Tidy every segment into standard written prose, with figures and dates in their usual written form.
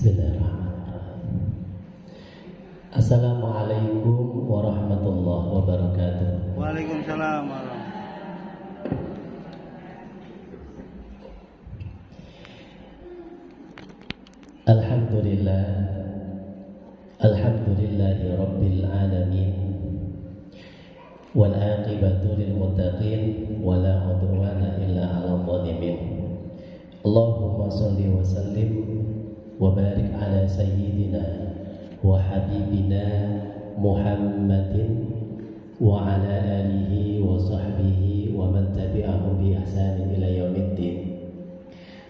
Bismillahirrahmanirrahim. Assalamualaikum warahmatullahi wabarakatuh. Waalaikumsalam warahmatullahi. Alhamdulillah, alhamdulillahi rabbil alamin, wal aqibatu lil muttaqin, wala udwana illa 'alal zalimin. Allahumma shalli wa sallim wa barik ala sayyidina wa habibina Muhammadin wa ala alihi wa sahbihi wa man tabi'ahum bi ihsanin ila yaumiddin.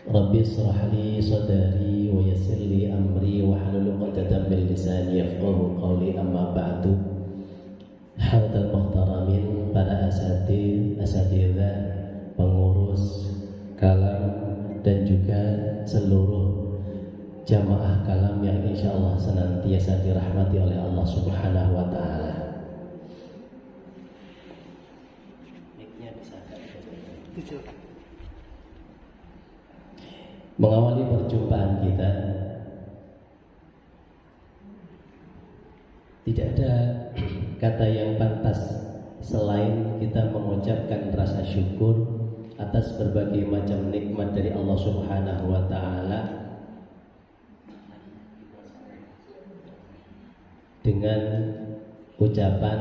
Rabbi shrah li sadri wa yassir li amri wa hlul 'uqdatam min lisani yafqahu qawli, amma ba'du. Hadirin muhtaramin, para asatidzah, pengurus kalam dan juga seluruh jamaah kalam yang insyaallah senantiasa dirahmati oleh Allah Subhanahu wa taala. Mic-nya bisa agak mengawali perjumpaan kita, tidak ada kata yang pantas selain kita mengucapkan rasa syukur atas berbagai macam nikmat dari Allah Subhanahu wa taala dengan ucapan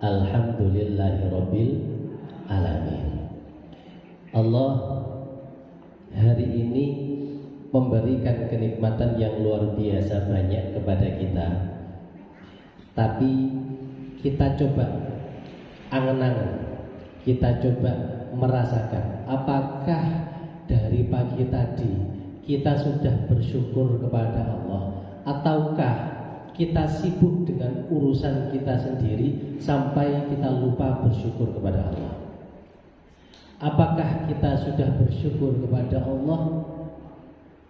alhamdulillahirabbil alamin. Allah hari ini memberikan kenikmatan yang luar biasa banyak kepada kita. Tapi kita coba angen-angen, kita coba merasakan apakah dari pagi tadi kita sudah bersyukur kepada Allah, ataukah kita sibuk dengan urusan kita sendiri sampai kita lupa bersyukur kepada Allah. Apakah kita sudah bersyukur kepada Allah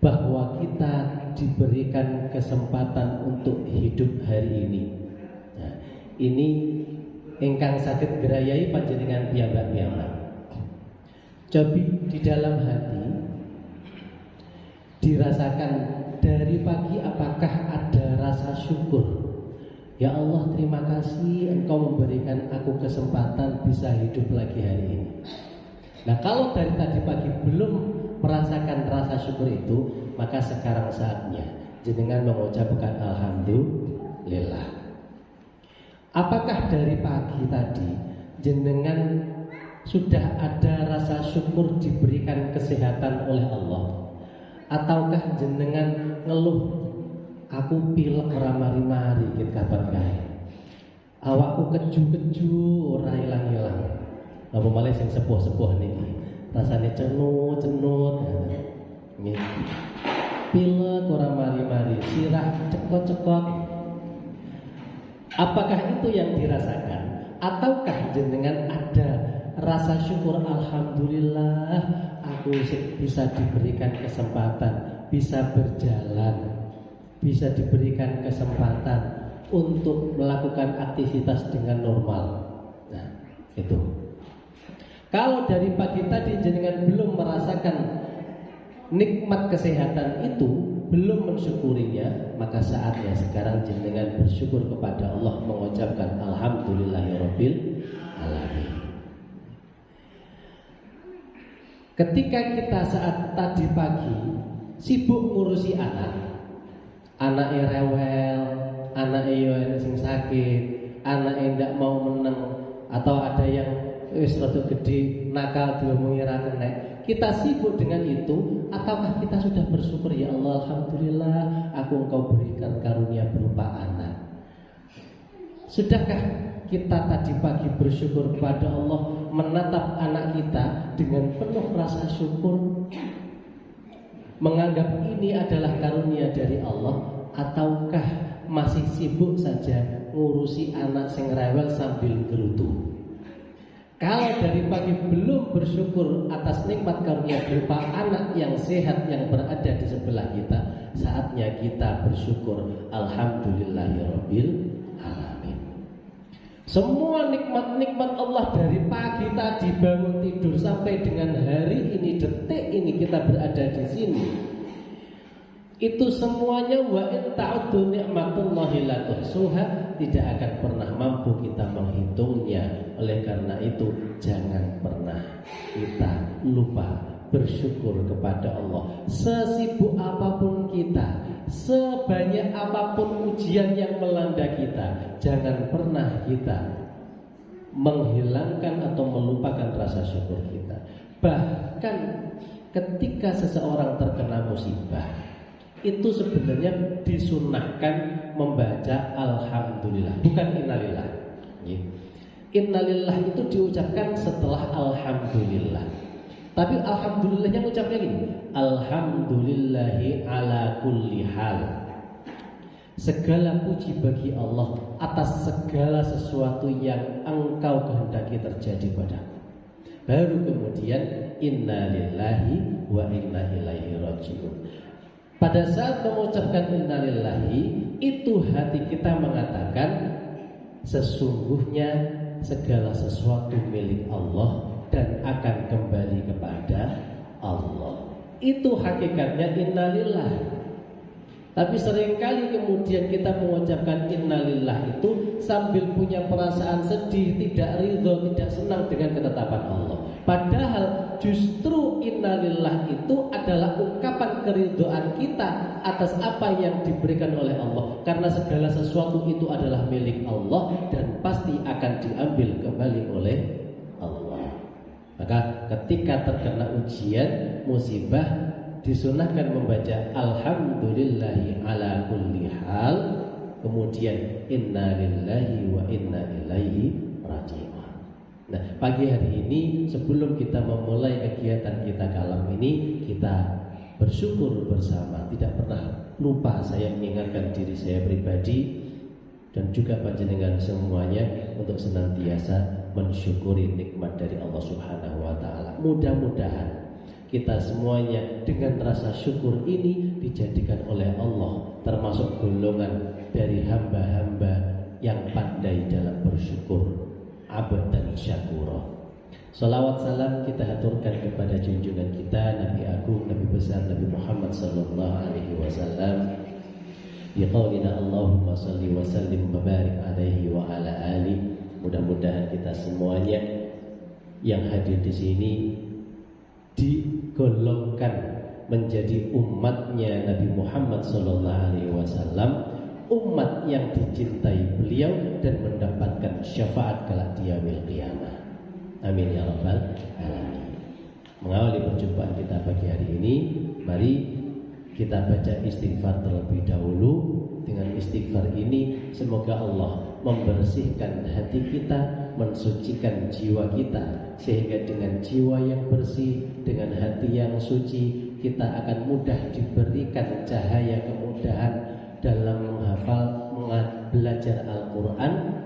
bahwa kita diberikan kesempatan untuk hidup hari ini? Nah, ini ingkang saged grayai panjenengan piyambak-piyambak. Cobi di dalam hati dirasakan dari pagi, apakah ada rasa syukur? Ya Allah, terima kasih Engkau memberikan aku kesempatan bisa hidup lagi hari ini. Nah, kalau dari tadi pagi belum merasakan rasa syukur itu, maka sekarang saatnya jenengan mengucapkan alhamdulillah. Apakah dari pagi tadi jenengan sudah ada rasa syukur diberikan kesehatan oleh Allah? Ataukah jenengan ngeluh, aku pilek ora mari-mari ket kapan kae, awakku keju-keju ora ilang-ilang. Apa malah sing sepuh-sepuh niki rasane cenut-cenut, pilek ora mari-mari, sirah cekot-cekot. Apakah itu yang dirasakan? Ataukah jenengan ada rasa syukur, alhamdulillah aku bisa diberikan kesempatan, bisa berjalan, bisa diberikan kesempatan untuk melakukan aktivitas dengan normal. Nah, itu. Kalau dari pagi tadi jenengan belum merasakan nikmat kesehatan itu, belum mensyukurinya, maka saatnya sekarang jenengan bersyukur kepada Allah, mengucapkan alhamdulillahirabbil alamin. Ketika kita saat tadi pagi sibuk ngurusi anaknya rewel, anaknya sing sakit, anaknya ndak mau meneng, atau ada yang wis rada gede nakal diomongi ra kenek, kita sibuk dengan itu, ataukah kita sudah bersyukur, ya Allah alhamdulillah aku Engkau berikan karunia berupa anak? Sudahkah kita tadi pagi bersyukur kepada Allah, menatap anak kita dengan penuh rasa syukur, menganggap ini adalah karunia dari Allah, ataukah masih sibuk saja ngurusi anak sing rewel sambil gerutu? Kalau dari pagi belum bersyukur atas nikmat karunia berupa anak yang sehat yang berada di sebelah kita, saatnya kita bersyukur alhamdulillahirabbil alamin. Semua nikmat-nikmat Allah dari pagi tadi bangun tidur sampai dengan hari ini, detik ini kita berada di sini, Itu semuanya wa in ta'uddu ni'matullahi la tuhsuha, tidak akan pernah mampu kita menghitungnya. Oleh karena itu jangan pernah kita lupa bersyukur kepada Allah. Sesibuk apapun kita, sebanyak apapun ujian yang melanda kita, jangan pernah kita menghilangkan atau melupakan rasa syukur kita. Bahkan ketika seseorang terkena musibah, itu sebenarnya disunahkan membaca alhamdulillah, bukan innalillah. Innalillah itu diucapkan setelah alhamdulillah. Tapi alhamdulillahnya ucapnya gini, alhamdulillahi ala kulli hal. Segala puji bagi Allah atas segala sesuatu yang engkau kehendaki terjadi padaku. Baru kemudian innalillahi wa inna ilaihi rajiun. Pada saat mengucapkan innalillahi, itu hati kita mengatakan sesungguhnya segala sesuatu milik Allah dan akan kembali kepada Allah. Itu hakikatnya innalillah. Tapi seringkali kemudian kita mengucapkan innalillah itu sambil punya perasaan sedih, tidak ridho, tidak senang dengan ketetapan Allah. Padahal justru innalillah itu adalah ungkapan keridhaan kita atas apa yang diberikan oleh Allah. Karena segala sesuatu itu adalah milik Allah dan pasti akan diambil kembali oleh Allah. Maka ketika terkena ujian, musibah, disunahkan membaca alhamdulillahi ala kulli hal, kemudian inna lillahi wa inna ilaihi raji'un. Nah, pagi hari ini sebelum kita memulai kegiatan kita kalam ini, kita bersyukur bersama. Tidak pernah lupa saya mengingatkan diri saya pribadi dan juga panjenengan semuanya untuk senantiasa mensyukuri nikmat dari Allah Subhanahu wa taala. Mudah-mudahan kita semuanya dengan rasa syukur ini dijadikan oleh Allah termasuk golongan dari hamba-hamba yang pandai dalam bersyukur, abdan syakura. Salawat salam kita haturkan kepada junjungan kita Nabi Agung, Nabi besar Nabi Muhammad sallallahu alaihi wasallam. Biqaulina Allahumma salli wa sallim wa barik alaihi wa ala ali. Mudah-mudahan kita semuanya yang hadir di sini digolongkan menjadi umatnya Nabi Muhammad SAW, umat yang dicintai beliau dan mendapatkan syafaat kelak di yaumil qiyamah. Amin ya rabbal alamin. Mengawali perjumpaan kita pagi hari ini, mari kita baca istighfar terlebih dahulu. Dengan istighfar ini semoga Allah membersihkan hati kita, mensucikan jiwa kita, sehingga dengan jiwa yang bersih, dengan hati yang suci, kita akan mudah diberikan cahaya kemudahan dalam menghafal, belajar Al-Quran.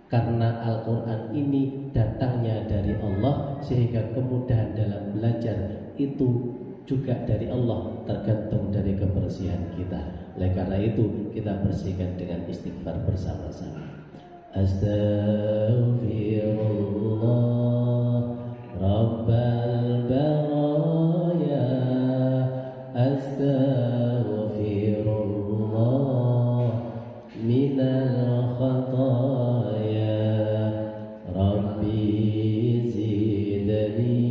Karena Al-Quran ini datangnya dari Allah, sehingga kemudahan dalam belajar itu juga dari Allah, tergantung dari kebersihan kita. Oleh karena itu kita bersihkan dengan istighfar bersama-sama. Astaghfirullah Rabbal baraya, astaghfirullah minal khataya, Rabbi zidni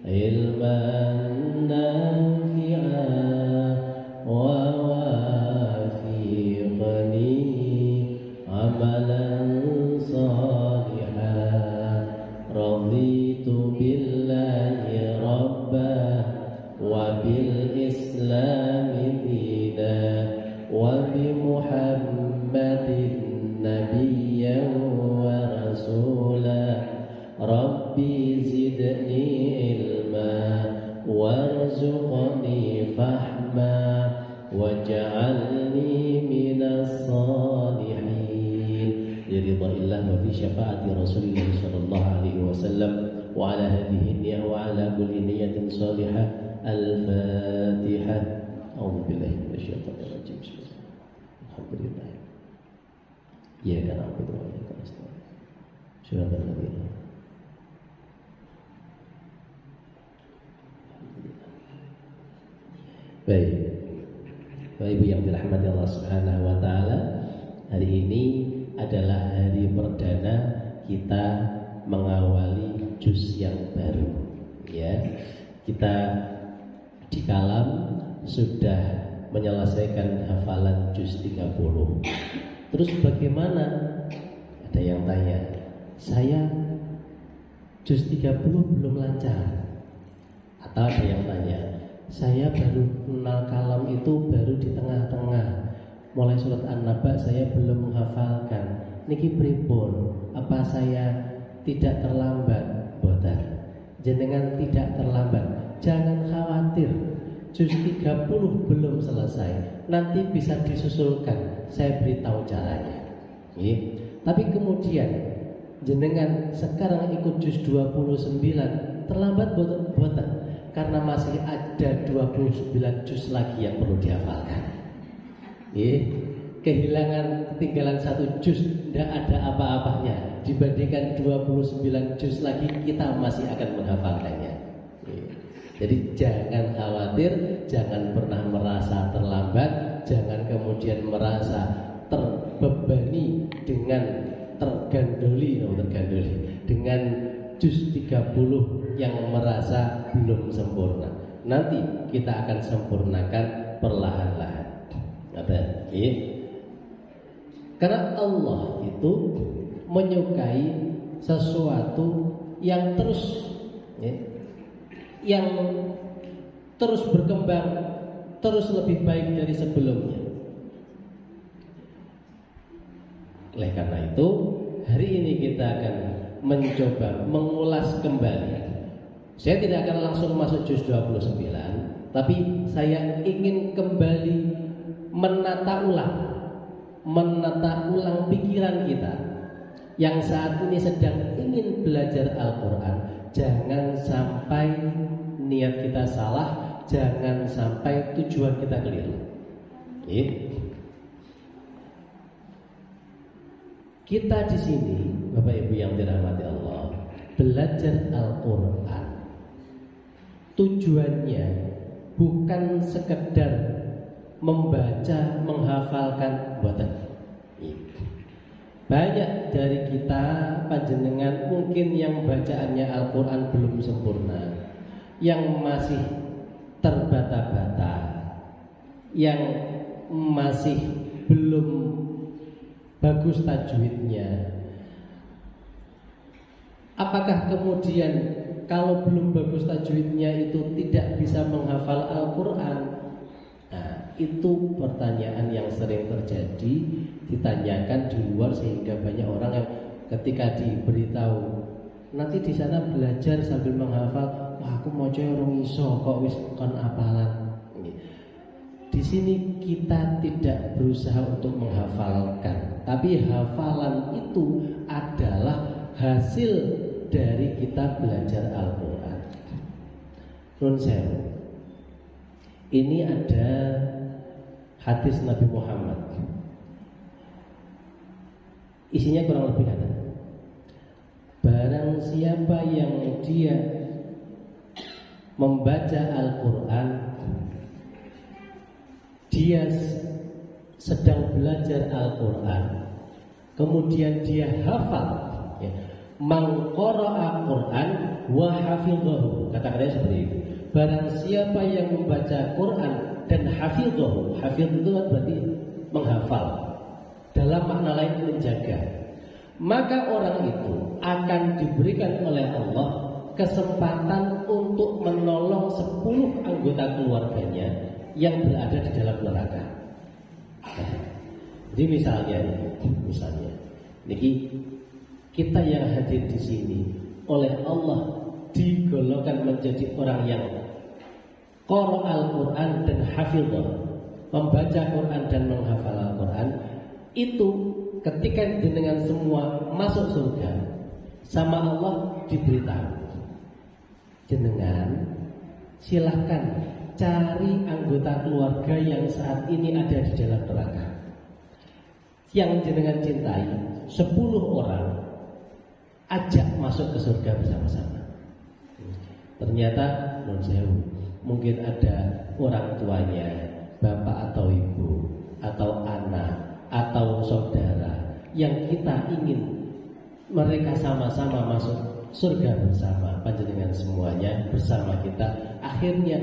ilman nafi'an wa wafiqni amalan salihan, raditu billahi rabba wa bil islami dina wa bi muhammadin nabiyyan wa rasula, rabbi zidni ilma warzuqni fahma waj'alni minas salihin. Biridha'illah wa fi syafaati Rasulillah sallallahu alaihi wasallam wa ala hadhihi niyyah wa ala kulli niyyatin salihah. Al-Fatihah. A'udzu billahi minasyaitonir rajim. Alhamdulillah. Ya kan aku doa ya kan. Surah Al-Nabi. Baik. Bapak Ibu yang dirahmati Allah Subhanahu wa taala, hari ini adalah hari perdana kita mengawali juz yang baru. Ya. Kita di Kalam sudah menyelesaikan hafalan juz 30. Terus bagaimana? Ada yang tanya, saya juz 30 belum lancar. Atau ada yang tanya, saya baru kenal Kalam itu baru di tengah-tengah. Mulai surat An-Naba saya belum menghafalkan. Niki pripun? Apa saya tidak terlambat? Boten. Jenengan tidak terlambat. Jangan khawatir. Juz 30 belum selesai. Nanti bisa disusulkan. Saya beritahu caranya. Tapi kemudian jenengan sekarang ikut juz 29, terlambat boten, karena masih ada 29 juz lagi yang perlu dihafalkan. Kehilangan, ketinggalan satu juz tidak ada apa-apanya dibandingkan 29 juz lagi kita masih akan menghafalkannya. Jadi jangan khawatir, jangan pernah merasa terlambat, jangan kemudian merasa terbebani dengan tergandoli dengan juz 30 yang merasa belum sempurna. Nanti kita akan sempurnakan perlahan-lahan. Karena Allah itu menyukai sesuatu yang terus berkembang, terus lebih baik dari sebelumnya. Oleh karena itu, hari ini kita akan mencoba mengulas kembali. Saya tidak akan langsung masuk juz 29, tapi saya ingin kembali menata ulang pikiran kita yang saat ini sedang ingin belajar Al-Quran. Jangan sampai niat kita salah, jangan sampai tujuan kita keliru. Kita di sini, Bapak Ibu yang dirahmati Allah, belajar Al-Quran. Tujuannya bukan sekedar membaca, menghafalkan buatan. Banyak dari kita panjenengan mungkin yang bacaannya Al-Quran belum sempurna, yang masih terbata-bata, yang masih belum bagus tajwidnya. Apakah kemudian kalau belum bagus tajwidnya itu tidak bisa menghafal Al-Quran? Nah, itu pertanyaan yang sering terjadi, ditanyakan di luar, sehingga banyak orang yang ketika diberitahu nanti di sana belajar sambil menghafal, wah aku mau coba orang iso kok wis kon apalan. Di sini kita tidak berusaha untuk menghafalkan, tapi hafalan itu adalah hasil dari kita belajar Al-Quran. Nun sewu. Ini ada hadis Nabi Muhammad. Isinya kurang lebih ada. Barang siapa yang dia membaca Al-Quran, dia sedang belajar Al-Quran, kemudian dia hafal, man qara'a Quran wa hafidhahu, kata-katanya seperti itu. Barang siapa yang membaca Quran dan hafidhahu, hafidh itu berarti menghafal, dalam makna lain menjaga, maka orang itu akan diberikan oleh Allah kesempatan untuk menolong 10 anggota keluarganya yang berada di dalam neraka. Jadi misalnya, niki kita yang hadir di sini oleh Allah digolongkan menjadi orang yang qara al-Quran dan hafidhah, membaca Quran dan menghafal Al-Quran. Itu ketika dengan semua masuk surga, sama Allah diberitahu, jenengan silahkan cari anggota keluarga yang saat ini ada di dalam neraka, yang jenengan cintai, 10 orang, ajak masuk ke surga bersama-sama. Ternyata non sewu, mungkin ada orang tuanya, bapak atau ibu atau anak atau saudara yang kita ingin mereka sama-sama masuk surga bersama, panjenengan semuanya bersama kita, akhirnya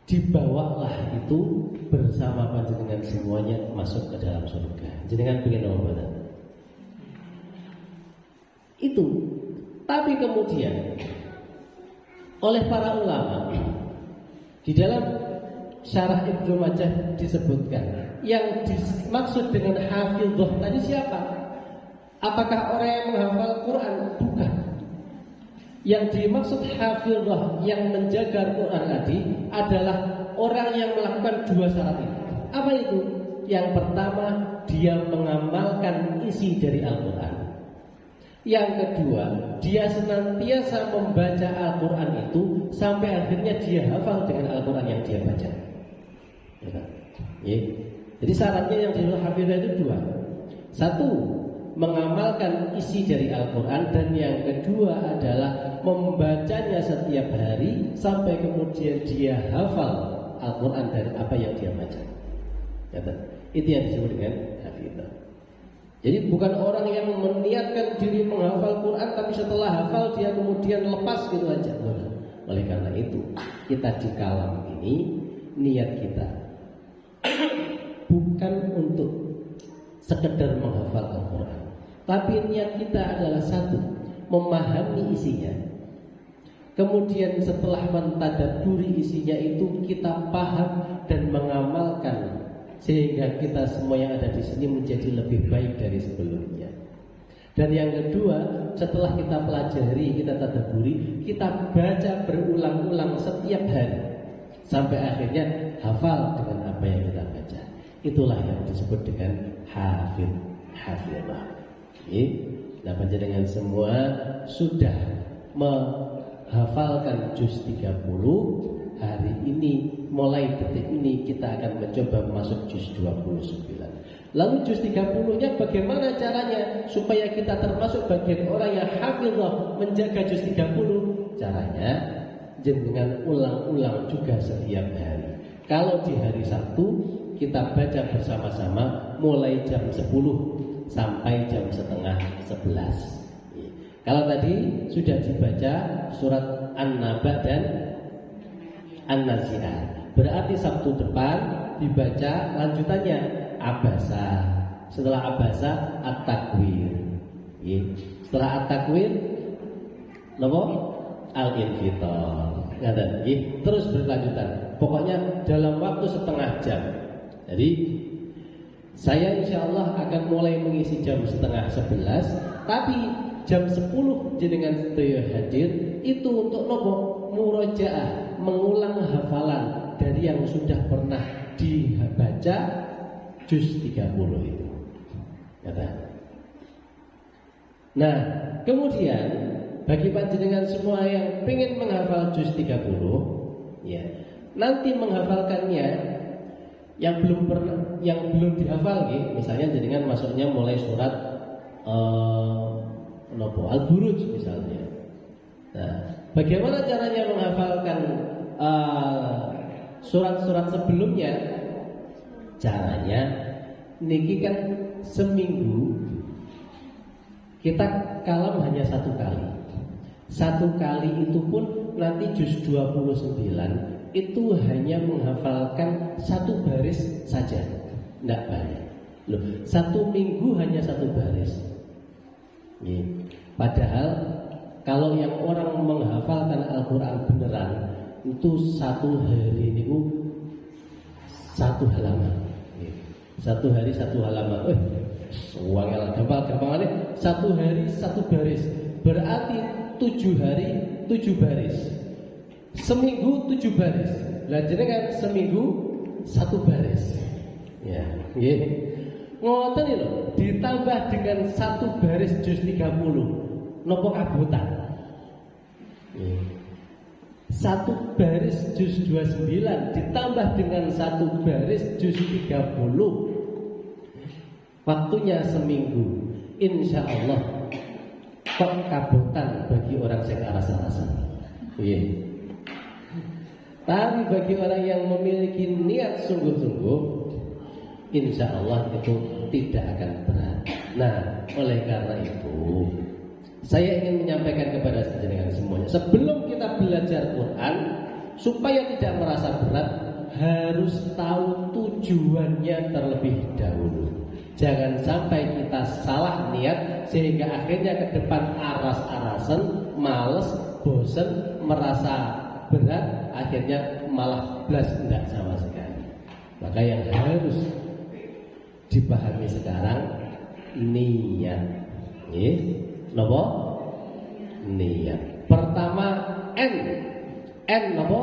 dibawalah itu bersama panjenengan semuanya masuk ke dalam surga. Jenengan pengen apa? Itu. Tapi kemudian oleh para ulama di dalam syarah Ibnu Majah disebutkan yang dimaksud dengan hafizah tadi siapa? Apakah orang yang menghafal Quran? Bukan. Yang dimaksud hafizah yang menjaga Quran tadi adalah orang yang melakukan dua syarat itu. Apa itu? Yang pertama, dia mengamalkan isi dari Al-Quran. Yang kedua, dia senantiasa membaca Al-Quran itu sampai akhirnya dia hafal dengan Al-Quran yang dia baca. Ya. Jadi syaratnya yang disebut hafizah itu dua. Satu, mengamalkan isi dari Al-Quran, dan yang kedua adalah membacanya setiap hari sampai kemudian dia hafal Al-Quran dari apa yang dia baca. Itu yang disebut dengan hafizah. Jadi bukan orang yang meniatkan diri menghafal Quran tapi setelah hafal dia kemudian lepas gitu aja. Oleh karena itu kita di kalam ini niat kita bukan untuk sekedar menghafal Al-Quran, tapi niat kita adalah satu, memahami isinya. Kemudian setelah mentadabburi isinya itu kita paham dan mengamalkan, sehingga kita semua yang ada di sini menjadi lebih baik dari sebelumnya. Dan yang kedua, setelah kita pelajari, kita tadabburi, kita baca berulang-ulang setiap hari sampai akhirnya hafal dengan apa yang kita baca. Itulah yang disebut dengan hafizah. Nah, panjenengan semua sudah menghafalkan juz 30. Hari ini, mulai detik ini kita akan mencoba masuk juz 29. Lalu juz 30-nya bagaimana caranya supaya kita termasuk bagian orang yang hafizah menjaga juz 30? Caranya jenengan ulang-ulang juga setiap hari. Kalau di hari Sabtu kita baca bersama-sama mulai jam 10 sampai jam setengah 11. Kalau tadi sudah dibaca surat An-Naba dan An-Nazi'at, berarti Sabtu depan dibaca lanjutannya Abasa. Setelah Abasa At-Takwir. Setelah At-Takwir napa? Al-Infitar. Terus berkelanjutan. Pokoknya dalam waktu setengah jam. Jadi saya insya Allah akan mulai mengisi jam setengah 11, tapi jam 10 jenengan sedaya hadir itu untuk nopo? Murojaah, mengulang hafalan dari yang sudah pernah dibaca juz 30 itu. Nah, kemudian bagi panjenengan semua yang ingin menghafal juz 30, ya, nanti menghafalkannya yang belum dihafal, misalnya jenengan masuknya mulai surat Al-Buruj misalnya. Nah, bagaimana caranya menghafalkan surat-surat sebelumnya? Caranya niki kan seminggu kita kalam hanya satu kali. Satu kali itu pun nanti juz 29 itu hanya menghafalkan satu baris saja, tidak banyak. Loh, satu minggu hanya satu baris. Padahal kalau yang orang menghafalkan Al-Quran beneran itu satu hari itu satu halaman. Satu hari satu halaman. Wangel gampang-gampangannya satu hari satu baris. Berarti 7 hari 7 baris. Seminggu 7 baris. Lah jenengan seminggu 1 baris. Ya, nggih. Ngoten lho, ditambah dengan 1 baris juz 30. Nopo kabutan? Satu baris juz 29 ditambah dengan 1 baris juz 30. Waktunya seminggu. Insya Allah kok kabutan bagi orang sing arasa-arasa. Tapi bagi orang yang memiliki niat sungguh-sungguh, insya Allah itu tidak akan berat. Nah, oleh karena itu saya ingin menyampaikan kepada jenengan semuanya, sebelum kita belajar Quran, supaya tidak merasa berat, harus tahu tujuannya terlebih dahulu. Jangan sampai kita salah niat sehingga akhirnya ke depan aras-arasan, males, bosen, merasa berat, akhirnya malah blas tidak sama sekali. Maka yang harus dipahami sekarang niat. Napa? Niat. Pertama N napa?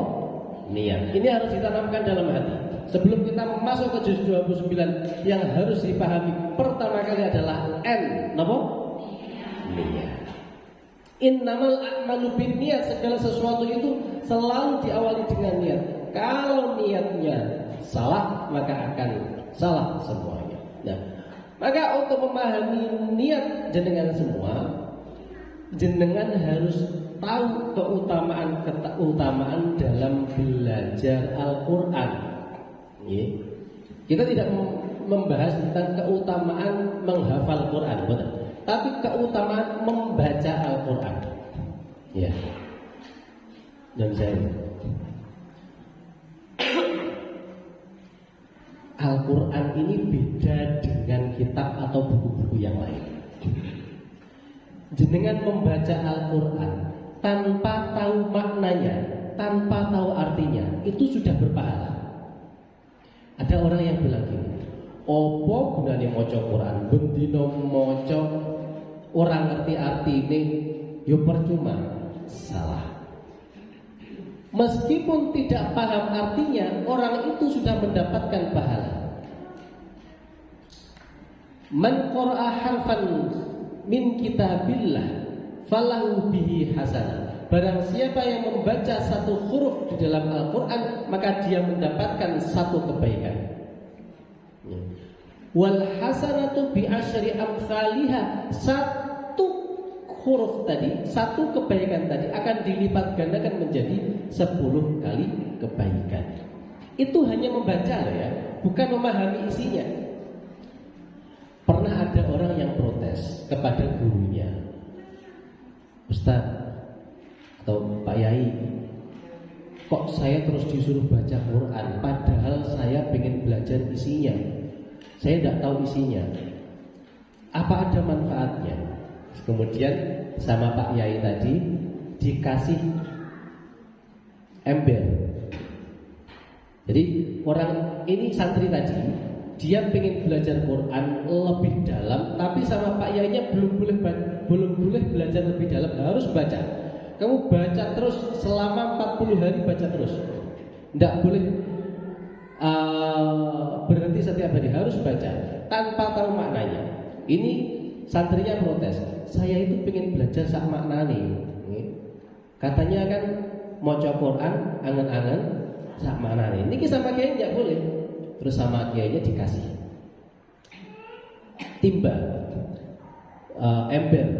Niat. Ini harus ditanamkan dalam hati. Sebelum kita masuk ke juz 29, yang harus dipahami pertama kali adalah N napa? Niat. Innamal a'malu binniyat, segala sesuatu itu selalu diawali dengan niat. Kalau niatnya salah, maka akan salah semuanya. Nah, maka untuk memahami niat jenengan semua, jenengan harus tahu keutamaan dalam belajar Al-Quran. Kita tidak membahas tentang keutamaan menghafal Quran, betul? Tapi keutamaan membaca Al-Quran. Ya. Dan saya Al-Quran ini beda dengan kitab atau buku-buku yang lain. Jenengan membaca Al-Quran tanpa tahu maknanya, tanpa tahu artinya, itu sudah berpahala. Ada orang yang bilang gini, opo gunane maca Quran, bendino maca orang ngerti artine, yo percuma. Salah. Meskipun tidak paham artinya, orang itu sudah mendapatkan pahala. Man qara'a harfan min kitabillah falahu bihi hasanah. Barang siapa yang membaca satu huruf di dalam Al-Quran, maka dia mendapatkan satu kebaikan. Wal hasanatu bi asyri amsalihha. Satu huruf tadi, satu kebaikan tadi akan dilipat gandakan menjadi 10 kali kebaikan. Itu hanya membaca loh ya, bukan memahami isinya. Pernah ada orang yang protes kepada gurunya, Ustaz atau Pak Yai, kok saya terus disuruh baca Quran, padahal saya pengen belajar isinya. Saya tidak tahu isinya. Apa ada manfaatnya? Kemudian sama Pak Yai tadi dikasih ember. Jadi orang ini santri tadi, dia pengen belajar Quran lebih dalam, tapi sama Pak Yainya belum boleh belajar lebih dalam, harus baca. Kamu baca terus selama 40 hari, baca terus. Tidak boleh berhenti setiap hari, harus baca tanpa tahu maknanya. Ini santrinya protes, saya itu pengen belajar sak maknane. Katanya kan maca Quran angen-angen sak maknane. Niki sama kiai tidak boleh. Terus sama kiainya dikasih timba,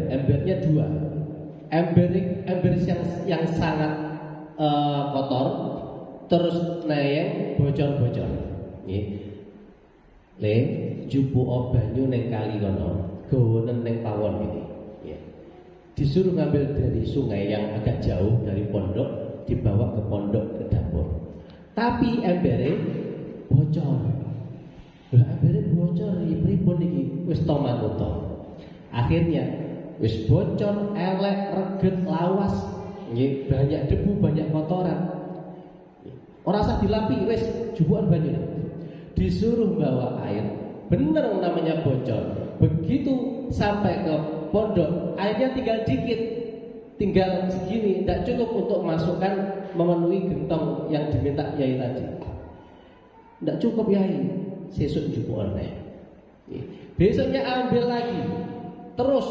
embernya 2. Ember yang sangat kotor, terus nayeng bocor-bocor. Le jupu banyu neng kali kono, gowonen neng pawon ini. Disuruh ngambil dari sungai yang agak jauh dari pondok, dibawa ke pondok ke dapur. Tapi embernya bocor. Lah embere bocor pripun iki? Wis tomat-tomat. Akhirnya wis bocor, elek, reget, lawas. Nggih, banyak debu, banyak kotoran. Ora usah dilapi, wis jupukan banyu. Disuruh bawa air. Bener namanya bocor. Begitu sampai ke pondok, airnya tinggal dikit. Tinggal segini, tidak cukup untuk masukkan memenuhi gentong yang diminta Yai tadi. Tidak cukup Yai, sesuk jupukan. Besoknya ambil lagi. Terus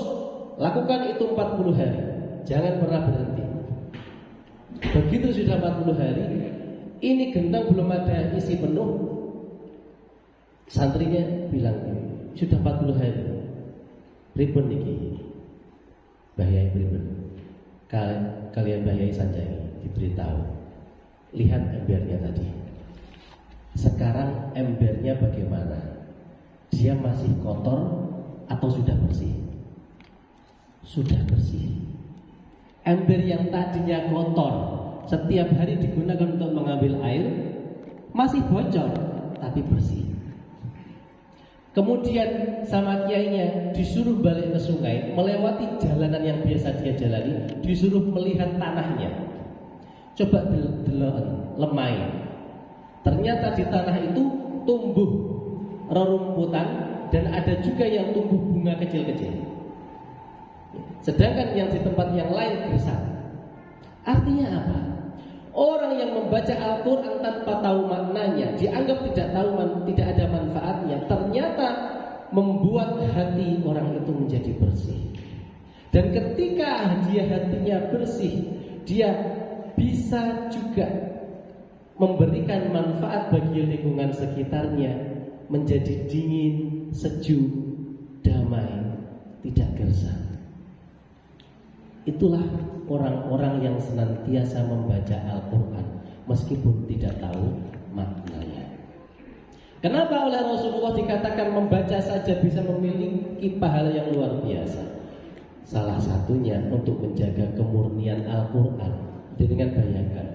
lakukan itu 40 hari. Jangan pernah berhenti. Begitu sudah 40 hari, ini gentong belum ada isi penuh. Santrinya bilang, sudah 40 hari. Pripun niki? Bahaya pripun? Kalian bahaya sanjai diberitahu. Lihat embernya tadi. Sekarang embernya bagaimana? Dia masih kotor atau sudah bersih? Sudah bersih. Ember yang tadinya kotor, setiap hari digunakan untuk mengambil air, masih bocor tapi bersih. Kemudian sama kiainya disuruh balik ke sungai, melewati jalanan yang biasa dia jalani, disuruh melihat tanahnya. Coba deloken, lemai. Ternyata di tanah itu tumbuh rerumputan dan ada juga yang tumbuh bunga kecil-kecil. Sedangkan yang di tempat yang lain gersang. Artinya apa? Orang yang membaca Al-Quran tanpa tahu maknanya, dianggap tidak ada manfaatnya, ternyata membuat hati orang itu menjadi bersih. Dan ketika dia hatinya bersih, dia bisa juga memberikan manfaat bagi lingkungan sekitarnya, menjadi dingin, sejuk, damai, tidak gersang. Itulah orang-orang yang senantiasa membaca Al-Quran meskipun tidak tahu maknanya. Kenapa oleh Rasulullah dikatakan membaca saja bisa memiliki pahala yang luar biasa? Salah satunya untuk menjaga kemurnian Al-Quran. Dengan bayangkan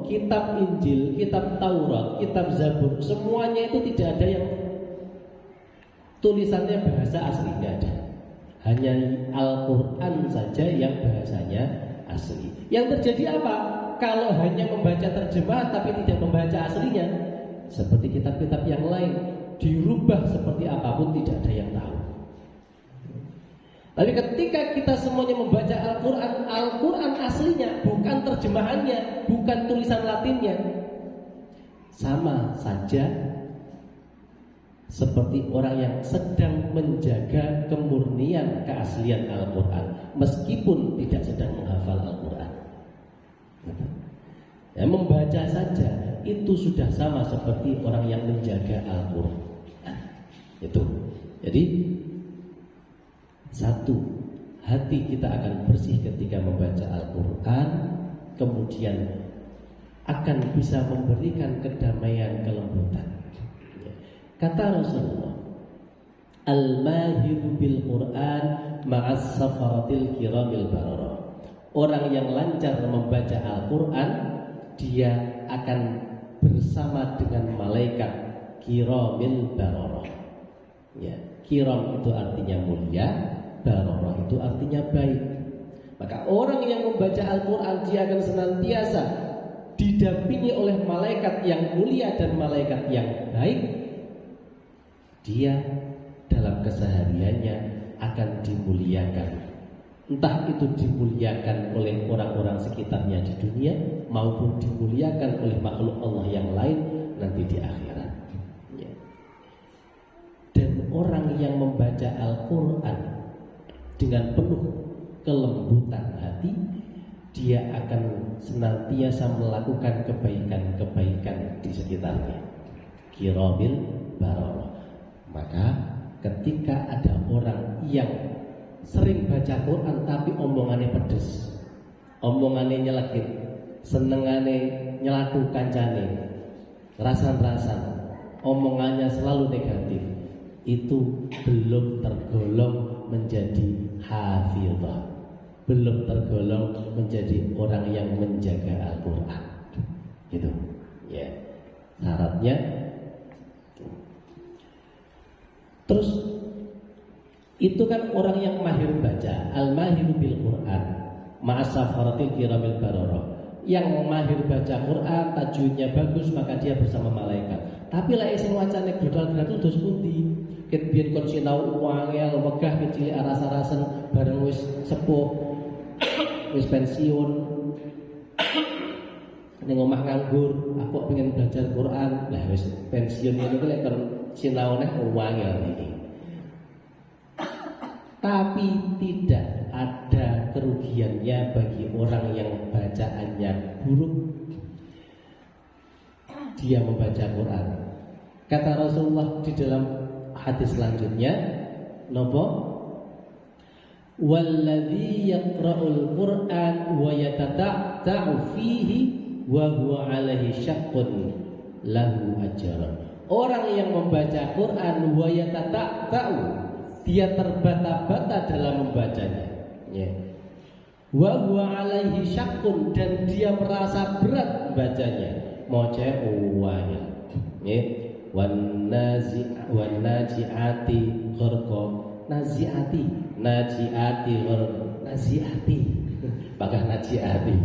kitab Injil, kitab Taurat, kitab Zabur, semuanya itu tidak ada yang tulisannya bahasa aslinya ada. Hanya Al-Quran saja yang bahasanya asli. Yang terjadi apa? Kalau hanya membaca terjemahan tapi tidak membaca aslinya, seperti kitab-kitab yang lain, dirubah seperti apapun tidak ada yang tahu. Tapi ketika kita semuanya membaca Al-Quran, Al-Quran aslinya, bukan terjemahannya, bukan tulisan Latinnya, sama saja seperti orang yang sedang menjaga kemurnian keaslian Al-Quran meskipun tidak sedang menghafal Al-Quran. Ya, membaca saja itu sudah sama seperti orang yang menjaga Al-Quran. Itu. Jadi satu, hati kita akan bersih ketika membaca Al-Quran, kemudian akan bisa memberikan kedamaian, kelembutan. Kata Rasulullah, al-mahiru bil Quran ma'as safaratil kiramil barara. Orang yang lancar membaca Al-Quran, dia akan bersama dengan malaikat kiramil barara. Ya, kiram itu artinya mulia, barara itu artinya baik. Maka orang yang membaca Al-Quran, dia akan senantiasa didampingi oleh malaikat yang mulia dan malaikat yang baik. Dia dalam kesehariannya akan dimuliakan. Entah itu dimuliakan oleh orang-orang sekitarnya di dunia maupun dimuliakan oleh makhluk Allah yang lain nanti di akhirat. Ya. Dan orang yang membaca Al-Quran dengan penuh kelembutan hati, dia akan senantiasa melakukan kebaikan-kebaikan di sekitarnya. Kiramil barara. Maka ketika ada orang yang sering baca Quran tapi omongannya pedes, omongannya nyelekit, senengane nyelatu kancane, rasan-rasan, omongannya selalu negatif, itu belum tergolong menjadi hafizah, belum tergolong menjadi orang yang menjaga Al-Quran. Gitu. Ya. Syaratnya. Terus itu kan orang yang mahir baca, al-mahiru bil Quran ma'asafaratil kiramil barara. Yang mahir baca Quran, tajwidnya bagus, maka dia bersama malaikat. Tapi lek sing wacane grodal-grodal terus pundi? Ket biyen kon sinau wangel wegah kecil aras-arasen bareng wis sepuh, wis pensiun. Ning omah nganggur, aku pengen belajar Quran. Lah wis pensiun niku lek kon sinau neh wangel iki. Tapi tidak ada kerugiannya bagi orang yang bacaannya buruk. Dia membaca Quran. Kata Rasulullah di dalam hadis selanjutnya, nopo? Walladzi yaqra'ul Qur'an wa yatata'u fihi wa huwa 'alaihi syaqqun lahu ajran. Orang yang membaca Quran wa yatata'u, dia terbata-bata dalam membacanya. Ya. Wa huwa 'alaihi syaqqun, dan dia merasa berat membacanya. Maca uwanya. Ya. Wan nazi'ati gharqa. Nazi'ati gharqa. Nazi'ati. Pakai nazi'ati.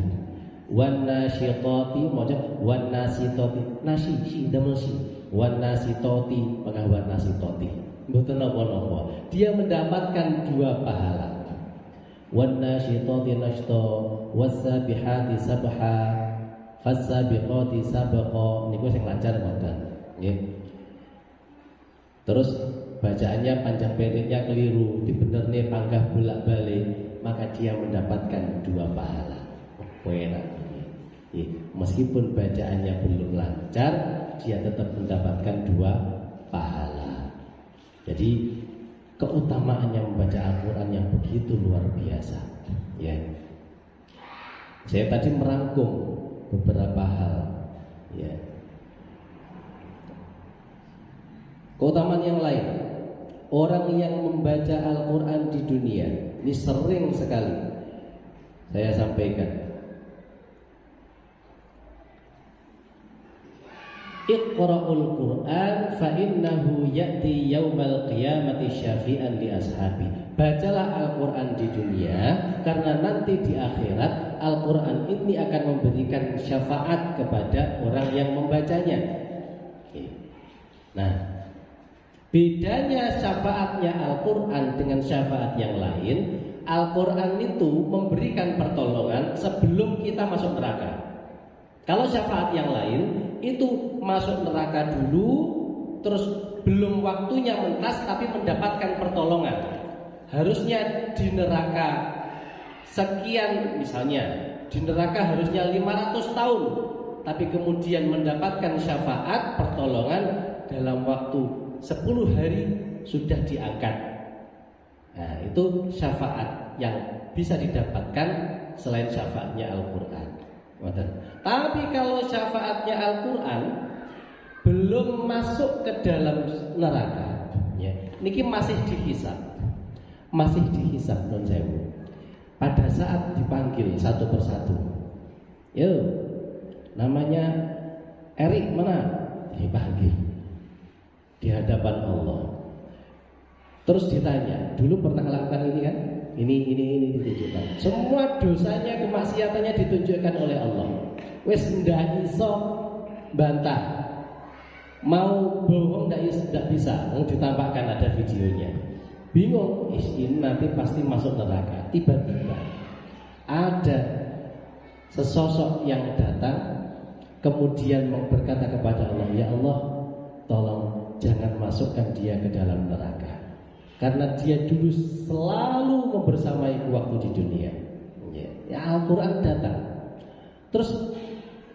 Wan nasyitati maca wan nasitati. Nasi sindamusi. Wan nasitati pakai wan nasitati. Mboten napa-napa. Dia mendapatkan 2 pahala. Wan nasyitati nashta wasabihati sabha fasabiqati sabqa. Niku sing lancar mboten. Nggih. Terus bacaannya panjang pendeknya keliru, dibenernya panggah bolak-balik, maka dia mendapatkan 2 pahala. Enak. Meskipun bacaannya belum lancar, dia tetap mendapatkan 2 pahala. Jadi keutamaannya membaca Al-Quran yang begitu luar biasa. Ya. Saya tadi merangkum beberapa hal. Ya. Keutamaan yang lain, orang yang membaca Al-Quran di dunia, ini sering sekali saya sampaikan. Iqra'ul Qur'an fa innahu ya'ti yaumal qiyamati syafi'an li ashabi. Bacalah Al-Quran di dunia, karena nanti di akhirat Al-Quran ini akan memberikan syafaat kepada orang yang membacanya. Nah, bedanya syafaatnya Al-Quran dengan syafaat yang lain, Al-Quran itu memberikan pertolongan sebelum kita masuk neraka. Kalau syafaat yang lain itu masuk neraka dulu, terus belum waktunya mentas tapi mendapatkan pertolongan. Harusnya di neraka sekian, misalnya di neraka harusnya 500 tahun, tapi kemudian mendapatkan syafaat pertolongan dalam waktu 10 hari sudah diangkat. Nah, itu syafaat yang bisa didapatkan selain syafaatnya Al-Quran. Tapi kalau syafaatnya Al-Quran belum masuk ke dalam neraka, ya, niki masih dihisab non sewu. Pada saat dipanggil satu persatu, yo, namanya Erik mana? Dipanggil di hadapan Allah. Terus ditanya, dulu pernah melakukan ini kan? Ini ditunjukkan. Semua dosanya, kemaksiatannya ditunjukkan oleh Allah. Wes ndak iso bantah. Mau bohong ndak bisa. Ditampakkan ada videonya. Bingung, ini nanti pasti masuk neraka. Tiba-tiba ada sesosok yang datang, kemudian berkata kepada Allah, ya Allah, tolong jangan masukkan dia ke dalam neraka, karena dia dulu selalu membersamaiku waktu di dunia. Ya, Al-Quran datang. Terus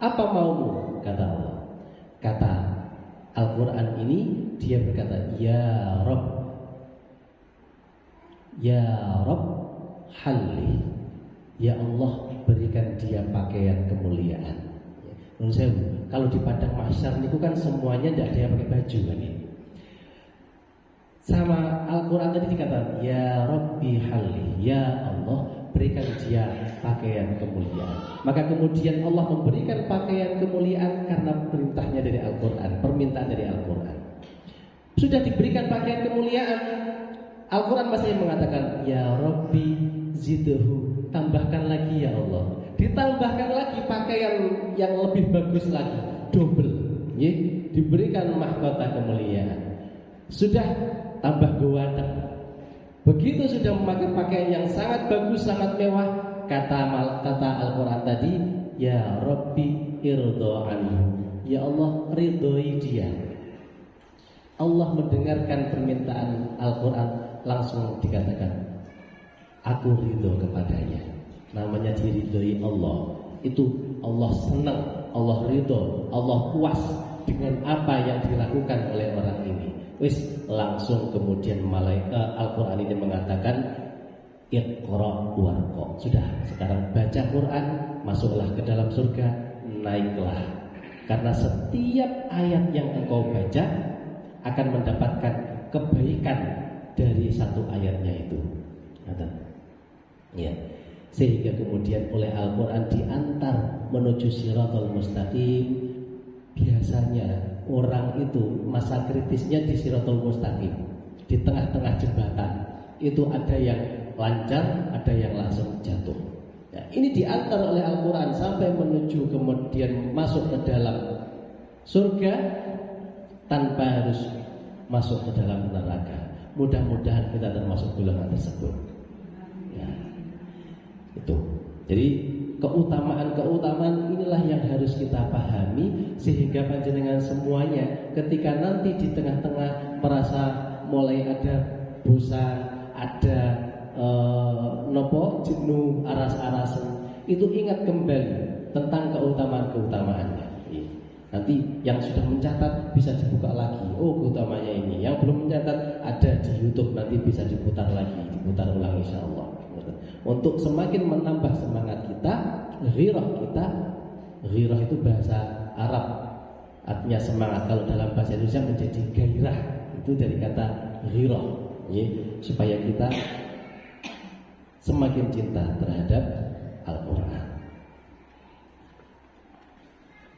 apa maumu? Kata Allah. Kata Al-Quran ini, dia berkata, ya Rabb halli, ya Allah berikan dia pakaian kemuliaan. Menurut saya, kalau di padang mahsyar niku kan semuanya tidak ada yang pakai baju kan ini. Sama Al-Quran tadi dikatakan, ya Rabbi halli, ya Allah berikan dia pakaian kemuliaan. Maka kemudian Allah memberikan pakaian kemuliaan karena perintahnya dari Al-Quran, permintaan dari Al-Quran. Sudah diberikan pakaian kemuliaan, Al-Quran masih mengatakan, ya Rabbi zidhu, tambahkan lagi ya Allah. Ditambahkan lagi pakaian yang lebih bagus lagi, double, ya, diberikan mahkota kemuliaan. Sudah tambah gawatap. Begitu sudah memakai pakaian yang sangat bagus, sangat mewah, kata Al-Quran tadi, ya Rabbi irdo anhu, ya Allah ridhoi dia. Allah mendengarkan permintaan Al-Quran, langsung dikatakan, aku ridho kepadanya. Namanya diridhoi Allah. Itu Allah senang, Allah ridho, Allah puas dengan apa yang dilakukan oleh orang ini. Wis langsung kemudian malaikat Al-Quran ini mengatakan, Iqra warqa. Sudah, sekarang baca Quran, masuklah ke dalam surga, naiklah. Karena setiap ayat yang engkau baca akan mendapatkan kebaikan dari satu ayatnya itu. Ya. Sehingga kemudian oleh Al-Quran diantar menuju Shiratal Mustaqim. Biasanya orang itu masa kritisnya di Shiratal Mustaqim, di tengah-tengah jembatan. Itu ada yang lancar, ada yang langsung jatuh. Ya, ini diantar oleh Al-Quran sampai menuju kemudian masuk ke dalam surga tanpa harus masuk ke dalam neraka. Mudah-mudahan kita termasuk golongan tersebut. Ya, itu. Jadi keutamaan inilah yang harus kita pahami, sehingga panjenengan semuanya ketika nanti di tengah-tengah merasa mulai ada bosan, ada jenuh, aras-arasan, itu ingat kembali tentang keutamaannya. Nanti yang sudah mencatat bisa dibuka lagi. Oh, keutamanya ini. Yang belum mencatat ada di YouTube, nanti bisa diputar lagi, diputar ulang insyaallah. Untuk semakin menambah semangat kita, ghirah kita. Ghirah itu bahasa Arab, artinya semangat. Kalau dalam bahasa Indonesia menjadi gairah, itu dari kata ghirah, ya, supaya kita semakin cinta terhadap Al-Quran.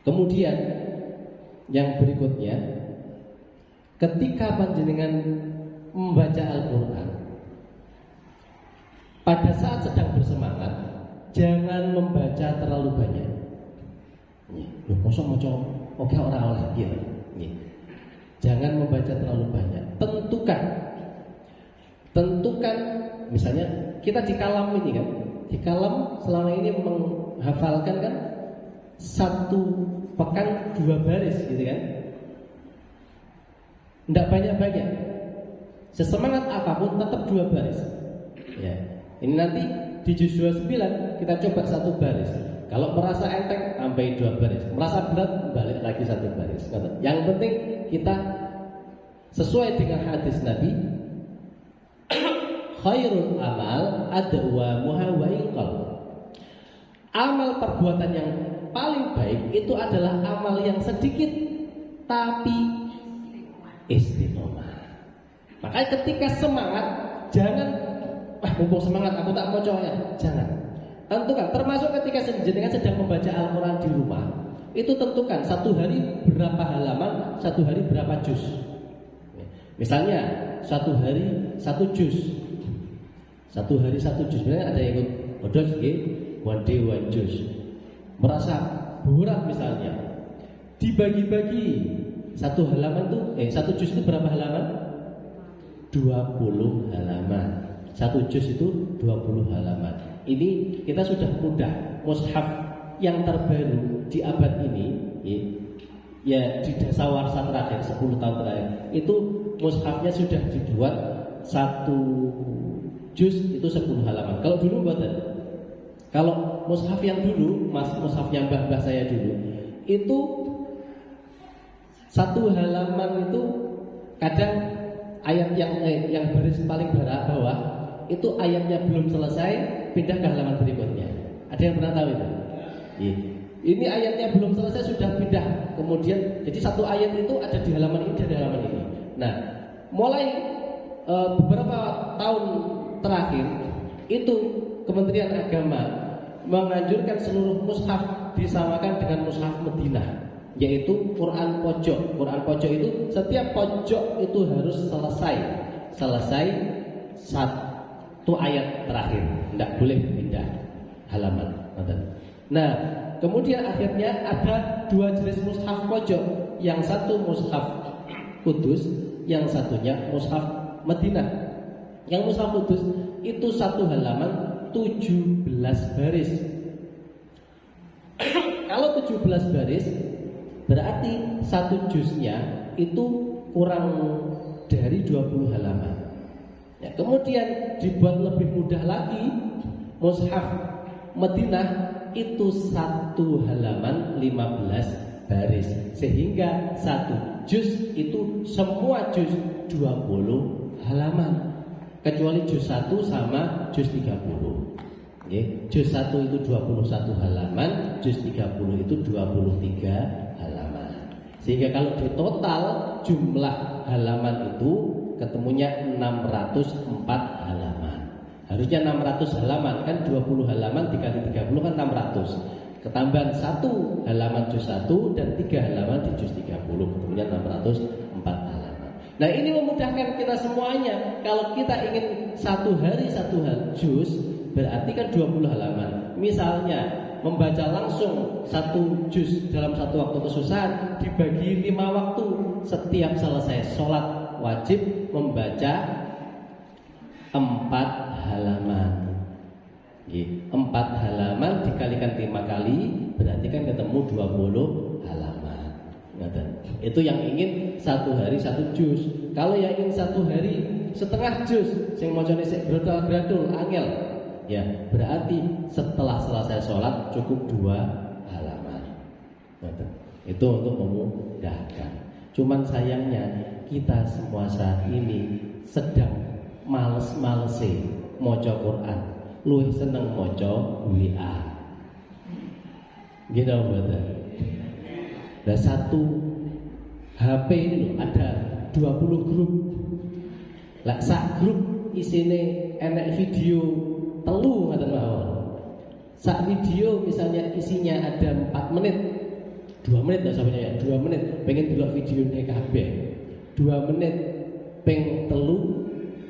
Kemudian yang berikutnya, ketika panjenengan membaca Al-Quran, pada saat sedang bersemangat, jangan membaca terlalu banyak. Oke, orang oleh gitu. Jangan membaca terlalu banyak. Tentukan, misalnya kita di kalam ini kan, di kalam selama ini menghafalkan kan satu pekan 2 baris gitu kan. Tidak banyak-banyak. Sesemangat apapun tetap 2 baris. Ya. Ini nanti di juz 29 kita coba 1 baris. Kalau merasa enteng tambahin 2 baris. Merasa berat balik lagi 1 baris. Yang penting kita sesuai dengan hadis Nabi, khairul amal adwamuha wa iqal. Amal perbuatan yang paling baik itu adalah amal yang sedikit tapi istiqomah. Makanya ketika semangat, jangan mumpung semangat aku tak mau ya. Jangan. Tentukan, termasuk ketika jenengan sedang membaca Al-Quran di rumah, itu tentukan 1 hari berapa halaman, 1 hari berapa juz. Misalnya 1 hari 1 juz, 1 hari 1 juz. Sebenarnya ada yang ikut bodos one day one juz. Merasa berat misalnya, dibagi-bagi 1 halaman tuh 1 juz itu berapa halaman? 20 halaman. 1 juz itu 20 halaman. Ini kita sudah mudah. Mushaf yang terbaru di abad ini, ya di dasawarsa terakhir 10 tahun terakhir, itu mushafnya sudah dibuat 1 juz itu 10 halaman. Kalau dulu buatan, kalau mushaf yang dulu, mushaf yang mbah saya dulu, itu 1 halaman itu kadang ayat yang baris paling bawah itu ayatnya belum selesai, pindah ke halaman berikutnya. Ada yang pernah tahu itu? Ini ayatnya belum selesai sudah pindah. Kemudian jadi 1 ayat itu ada di halaman ini, ada di halaman ini. Nah, mulai beberapa tahun terakhir itu Kementerian Agama menganjurkan seluruh mushaf disamakan dengan mushaf Madinah, yaitu Quran pojok. Quran pojok itu setiap pojok itu harus selesai 1 ayat terakhir, tidak boleh pindah halaman. Nah, kemudian akhirnya ada 2 jenis mushaf pojok, yang satu mushaf Kudus, yang satunya mushaf Madinah. Yang mushaf Kudus itu 1 halaman 17 baris. Kalau 17 baris berarti 1 juznya itu kurang dari 20 halaman. Ya, kemudian dibuat lebih mudah lagi, mushaf Madinah itu 1 halaman 15 baris, sehingga 1 juz itu semua juz 20 halaman. kecuali juz 1 sama juz 30. Nggih, juz 1 itu 21 halaman, juz 30 itu 23 halaman. Sehingga kalau di total jumlah halaman itu ketemunya 604 halaman. Harusnya 600 halaman, kan 20 halaman dikali 30 kan 600. Ketambahan 1 halaman juz 1 dan 3 halaman di juz 30, ketemunya 604 halaman. Nah, ini memudahkan kita semuanya. Kalau kita ingin satu hari satu juz, berarti kan 20 halaman. Misalnya membaca langsung satu juz dalam satu waktu kesusahan dibagi 5 waktu. Setiap selesai sholat wajib membaca 4 halaman. 4 halaman dikalikan 5 kali berarti kan ketemu 20 halaman. Itu yang ingin satu hari satu juz. Kalau yang ingin satu hari setengah juz, sing macane sik gradul angel, ya berarti setelah selesai sholat cukup 2 halaman. Itu untuk memudahkan. Cuman sayangnya kita semua saat ini sedang males-malese maca Quran, luwih seneng maca WA. Gitu betul. Nah, satu HP ini loh ada 20 grup. Lah sak grup isine enek video telu ngoten mawon. Sak video misalnya isinya ada 4 menit. 2 menit enggak sampai ya, 2 menit pengen delok videone kabeh. 2 menit ping telu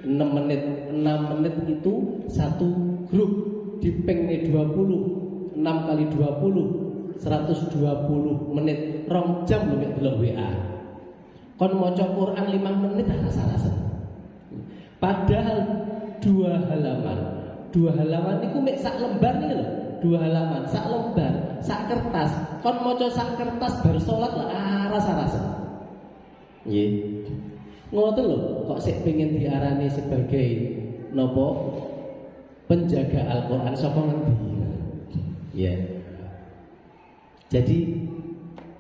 6 menit. 6 menit itu satu grup dipingne 20. 6 kali 20 120 menit, 2 jam lho nek delok WA. Kon maca Quran 5 menit rasa-rasa. Padahal 2 halaman. 2 halaman niku mek sak lembar nih lho. 2 halaman, sak lembar, sak kertas. Kon maca sak kertas bar salat lah rasa-rasa. Nggih. Ngoten lho, kok sik pengen diarani sebagai nopo penjaga Al-Qur'an sapa ngendi? Ya. Jadi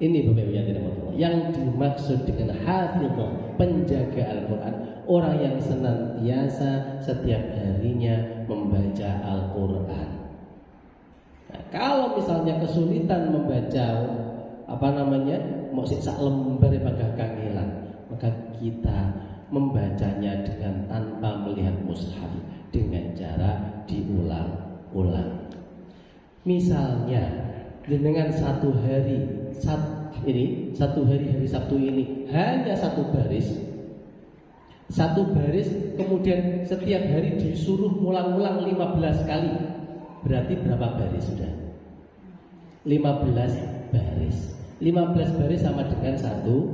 ini Bapak Ibu yang tidak mau, yang dimaksud dengan hafizah, penjaga Al-Qur'an, orang yang senantiasa setiap harinya membaca Al-Qur'an. Nah, kalau misalnya kesulitan membaca mau sak lembar pagah kangelan, maka kita membacanya dengan tanpa melihat mushaf, dengan cara diulang-ulang. Misalnya dengan satu hari Sabtu ini hanya satu baris, kemudian setiap hari disuruh ulang-ulang 15 kali, berarti berapa baris sudah? 15 baris. 15 baris sama dengan satu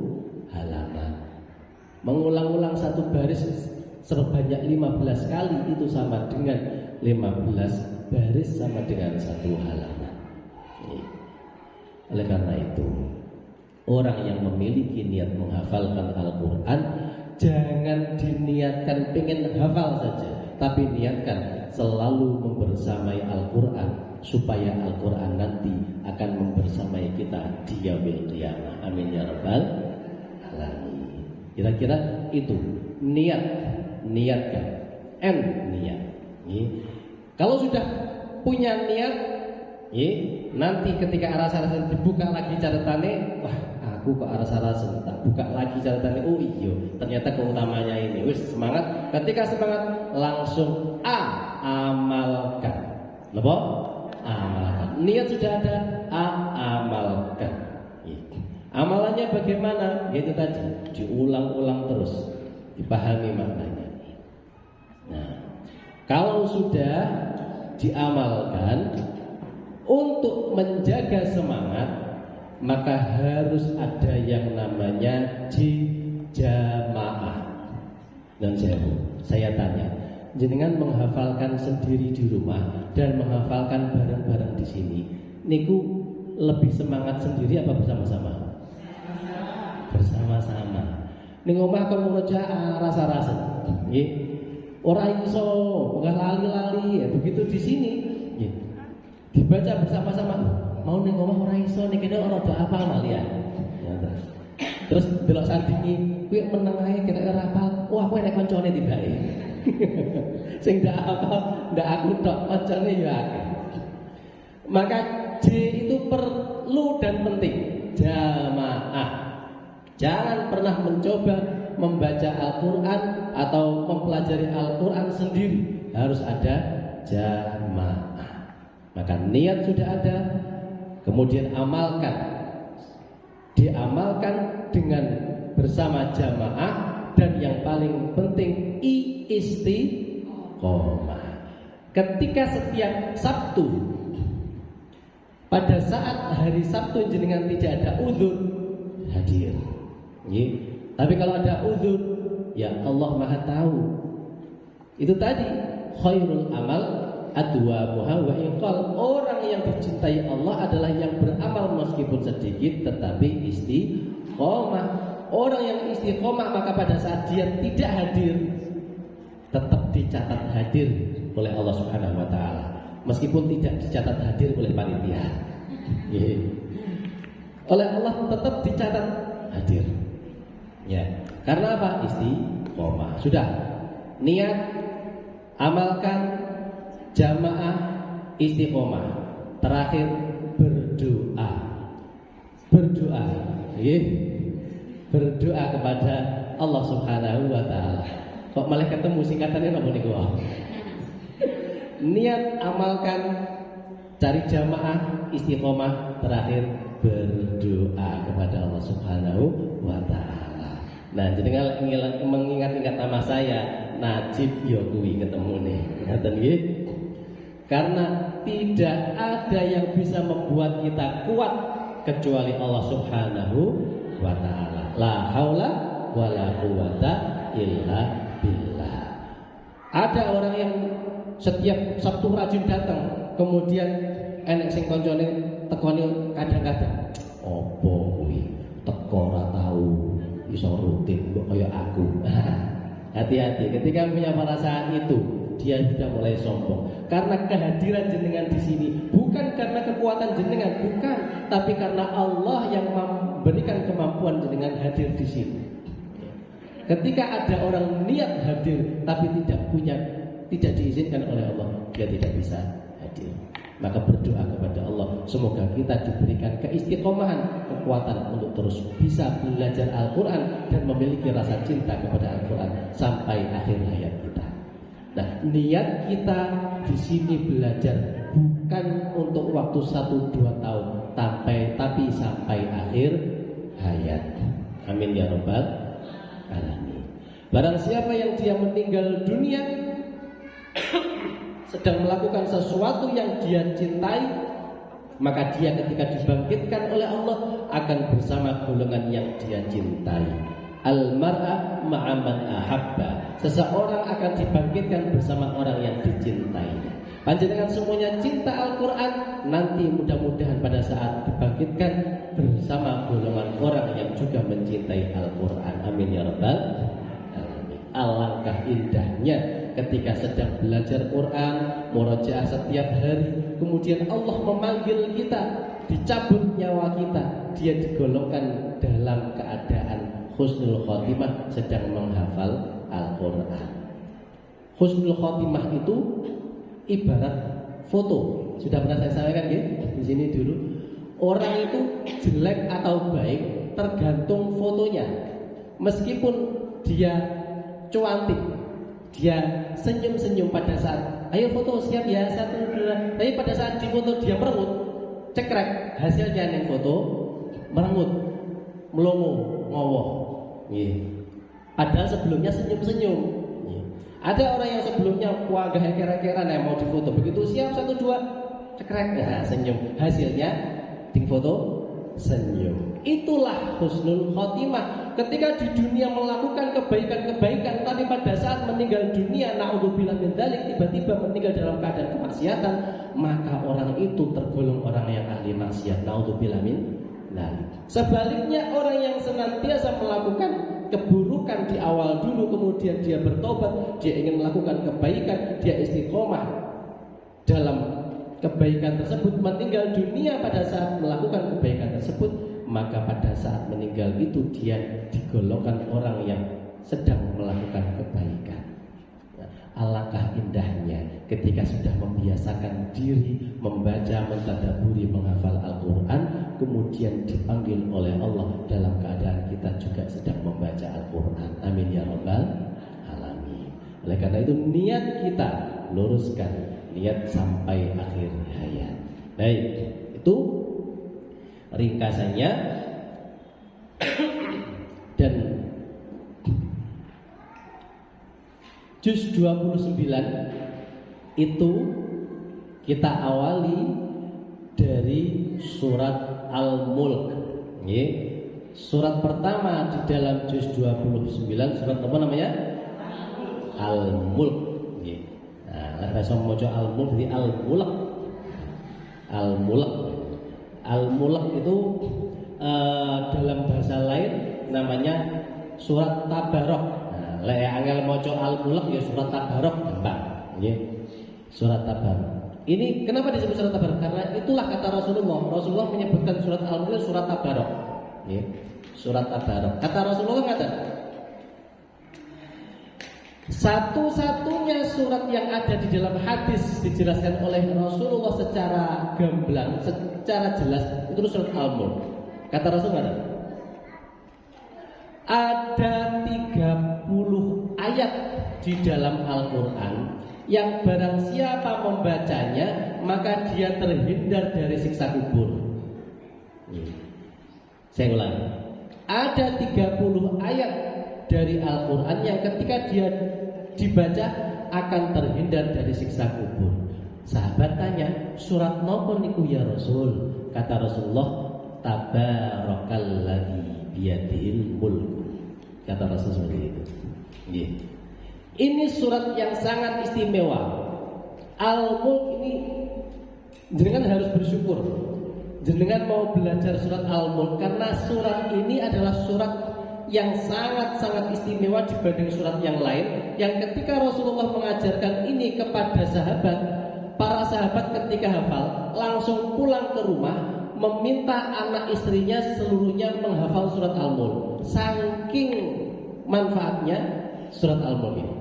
halaman. Mengulang-ulang satu baris sebanyak 15 kali itu sama dengan 15 baris sama dengan satu halaman. Oleh karena itu, orang yang memiliki niat menghafalkan Al-Quran, jangan diniatkan pengen hafal saja, tapi niatkan selalu membersamai Al-Quran, supaya Al-Quran nanti akan membersamai kita di yaumil qiyamah. Amin ya rabbal alamin. Kira-kira itu niatkan niat. Kalau sudah punya niat, nanti ketika arasa-arasa dibuka lagi catatannya, wah aku kok arasa-arasa tak buka lagi catatannya, oh iya ternyata keutamanya ini. Wis semangat, ketika semangat langsung amalkan. Lepo? Amalkan. Niat sudah ada, amalkan. Amalannya bagaimana? Itu tadi diulang-ulang terus, dipahami maknanya. Nah, kalau sudah diamalkan, untuk menjaga semangat maka harus ada yang namanya jamaah. Dan saya tanya, jenengan menghafalkan sendiri di rumah dan menghafalkan bareng-bareng di sini, niku lebih semangat sendiri apa bersama-sama? Bersama-sama. Ning omah kon muroja rasa-rasa. Nggih. Ora iso, bukan lali-lali, ya begitu di sini. Nggih. Dibaca bersama-sama. Mau ning omah ora iso, ning kene ora ada apa malian. Terus delok sandingi, kuwi meneng ae kira-kira hafal. Wah, kowe nek kancane tibake. Sing ndak apa, ndak aku tok, kancane ya akeh. Maka J itu perlu dan penting, jamaah. Jangan pernah mencoba membaca Al-Quran atau mempelajari Al-Quran sendiri, harus ada jamaah. Maka niat sudah ada, kemudian amalkan, diamalkan dengan bersama jamaah. Dan yang paling penting istiqomah. Ketika setiap Sabtu, pada saat hari Sabtu jenengan tidak ada uzur, hadir. Tapi kalau ada uzur, ya Allah Maha tahu. Itu tadi khairul amal adwamuha wa inqal. Orang yang dicintai Allah adalah yang beramal meskipun sedikit tetapi istiqomah. Orang yang istiqomah maka pada saat dia tidak hadir tetap dicatat hadir oleh Allah Subhanahu wa taala, meskipun tidak dicatat hadir oleh panitia. Oleh Allah tetap dicatat hadir. Ya. Karena apa? Istiqomah. Sudah. Niat, amalkan, jamaah, istiqomah. Terakhir berdoa. Berdoa. Berdoa kepada Allah Subhanahu wa taala. Kok malah ketemu singkatannya apa niku? Niat, amalkan, cari jamaah, istiqomah, terakhir berdoa kepada Allah Subhanahu wa taala. Nah, jenengan mengingat-ingat nama saya, Najib yo kuwi ketemu nih. Ngaten nggih. Karena tidak ada yang bisa membuat kita kuat kecuali Allah Subhanahu wa taala. La haula wala quwata illa billah. Ada orang yang setiap Sabtu rajin datang, kemudian enek sing koncone tekoni kadang-kadang. Opo kuwi teko ora tau iso rutin kok kaya aku. Hati-hati ketika punya perasaan itu, dia sudah mulai sombong. Karena kehadiran jenengan di sini bukan karena kekuatan jenengan, bukan, tapi karena Allah yang memberikan kemampuan jenengan hadir di sini. Ketika ada orang niat hadir tapi tidak diizinkan oleh Allah, dia tidak bisa hadir. Maka berdoa kepada Allah, semoga kita diberikan keistiqomahan, kekuatan untuk terus bisa belajar Al-Quran dan memiliki rasa cinta kepada Al-Quran sampai akhir hayat kita. Nah, niat kita di sini belajar bukan untuk waktu 1-2 tahun, tapi sampai akhir hayat. Amin ya rabbal alamin. Barang siapa yang dia meninggal dunia sedang melakukan sesuatu yang dia cintai, maka dia ketika dibangkitkan oleh Allah akan bersama golongan yang dia cintai. Al-mar'a ma'aman ahabba. Seseorang akan dibangkitkan bersama orang yang dicintainya. Panjenengan semuanya cinta Al-Quran, nanti mudah-mudahan pada saat dibangkitkan bersama golongan orang yang juga mencintai Al-Quran. Amin ya rabbal alamin. Alangkah indahnya ketika sedang belajar Quran, murojaah setiap hari, kemudian Allah memanggil kita, dicabut nyawa kita, dia digolongkan dalam keadaan husnul khotimah sedang menghafal Al-Quran. Husnul khotimah itu ibarat foto. Sudah pernah saya sampaikan ya di sini dulu. Orang itu jelek atau baik tergantung fotonya. Meskipun dia cuantik, dia senyum-senyum pada saat ayo foto siap ya 1, 2, tapi pada saat di foto dia merengut, cekrek, hasilnya nih foto merengut, melongo, ngowoh. Padahal sebelumnya senyum-senyum. Ada orang yang sebelumnya wagah kira-kira mau difoto, begitu siap 1, 2 cekrek, nah, senyum, hasilnya di foto senyum. Itulah husnul khotimah. Ketika di dunia melakukan kebaikan-kebaikan, tapi pada saat meninggal dunia, naudzubillah min dzalik, tiba-tiba meninggal dalam keadaan kemaksiatan, maka orang itu tergolong orang yang ahli maksiat. Naudzubillah min dzalik. Sebaliknya, orang yang senantiasa melakukan keburukan di awal dulu, kemudian dia bertobat, dia ingin melakukan kebaikan, dia istiqomah dalam kebaikan tersebut, meninggal dunia pada saat melakukan kebaikan tersebut, maka pada saat meninggal itu dia digolongkan orang yang sedang melakukan kebaikan. Nah, alangkah indahnya ketika sudah membiasakan diri membaca, mentadabburi, menghafal Al-Quran, kemudian dipanggil oleh Allah dalam keadaan kita juga sedang membaca Al-Quran. Amin ya rabbal alamin. Oleh karena itu niat kita luruskan, niat sampai akhir hayat. Baik, itu ringkasannya. Dan juz 29 itu kita awali dari surat Al-Mulk. Surat pertama di dalam juz 29, surat apa namanya? Al-Mulk. Nah, bahasa mojo Al-Mulk di Al-Mulk. Al-Mulk. Al-Mulk itu dalam bahasa lain namanya surat Tabarok. Nah, lek angel maca Al-Mulk ya surat Tabarok gampang. Nggih. Surat Tabarok. Ini kenapa disebut surat Tabarok? Karena itulah kata Rasulullah. Rasulullah menyebutkan surat Al-Mulk surat Tabarok. Nggih. Surat Tabarok. Kata Rasulullah kata satu-satunya surat yang ada di dalam hadis dijelaskan oleh Rasulullah secara gamblang, secara jelas itu surat Al-Mulk. Kata Rasulullah ada 30 ayat di dalam Al-Quran yang barang siapa membacanya maka dia terhindar dari siksa kubur. Saya ulangi, ada 30 ayat dari Al-Quran yang ketika dia dibaca akan terhindar dari siksa kubur. Sahabat tanya, surat nopo niku ya Rasul? Kata Rasulullah, Tabarakalladzi biyadihil mulku. Kata Rasul seperti itu. Ini surat yang sangat istimewa. Al-Mulk ini jenengan harus bersyukur. Jenengan mau belajar surat Al-Mulk karena surat ini adalah surat yang sangat-sangat istimewa dibanding surat yang lain. Yang ketika Rasulullah mengajarkan ini kepada sahabat, para sahabat ketika hafal langsung pulang ke rumah meminta anak istrinya seluruhnya menghafal surat Al-Mulk. Saking manfaatnya surat Al-Mulk ini.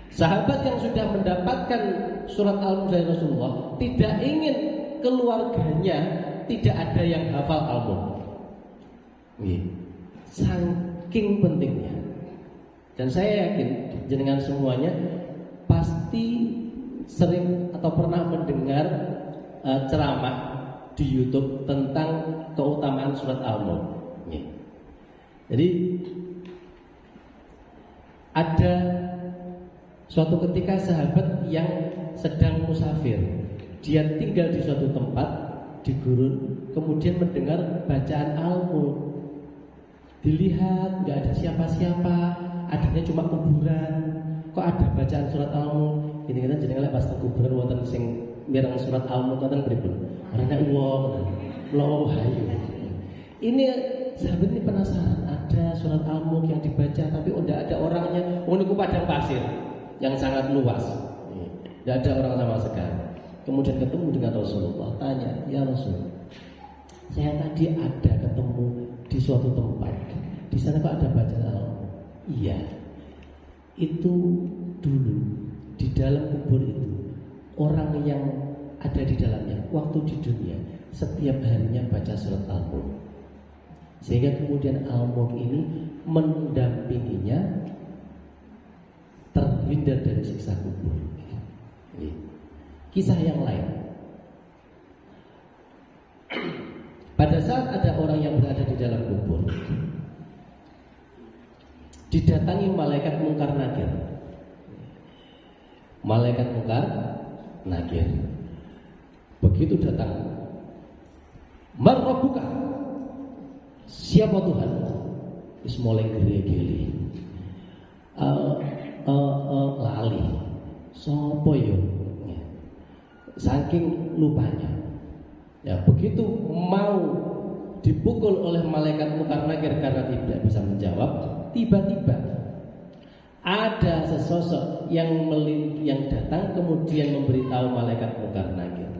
Sahabat yang sudah mendapatkan surat Al-Mulk dari Rasulullah tidak ingin keluarganya tidak ada yang hafal Al-Mulk. Saking pentingnya. Dan saya yakin jenengan semuanya pasti sering atau pernah mendengar ceramah di YouTube tentang keutamaan surat Al-Mulk. Jadi ada suatu ketika sahabat yang sedang musafir, dia tinggal di suatu tempat di gurun, kemudian mendengar bacaan Al-Mulk. Dilihat nggak ada siapa-siapa, adanya cuma kuburan. Kok ada bacaan surat Al-Mulk? Ini kita jenenge pas kuburan wonten sing mireng surat Al-Mulk wonten pripun? Ana wong loh hayu. Ini sahabat ini penasaran, ada surat Al-Mulk yang dibaca tapi udah ada orangnya. Niku padang pasir yang sangat luas. Tidak ada orang sama sekali. Kemudian ketemu dengan Rasulullah, tanya, "Ya Rasul, saya tadi ada ketemu di suatu tempat. Di sana kok ada bacaan Al-Mulk?" "Iya. Itu dulu di dalam kubur itu orang yang ada di dalamnya waktu di dunia setiap harinya baca surat Al-Mulk, sehingga kemudian Al-Mulk ini mendampinginya terhindar dari siksa kubur." Kisah yang lain, pada saat ada orang yang berada di dalam kubur, didatangi malaikat Munkar Nakir. Malaikat Munkar Nakir begitu datang, "Man rabbuka?" "Siapa Tuhan?" Wis mulai gere-gere. Lali. "Sopo yo?" Saking lupanya. Ya, begitu mau dipukul oleh malaikat Munkar Nakir karena tidak bisa menjawab, tiba-tiba ada sesosok yang datang kemudian memberitahu malaikat Munkar Nakir,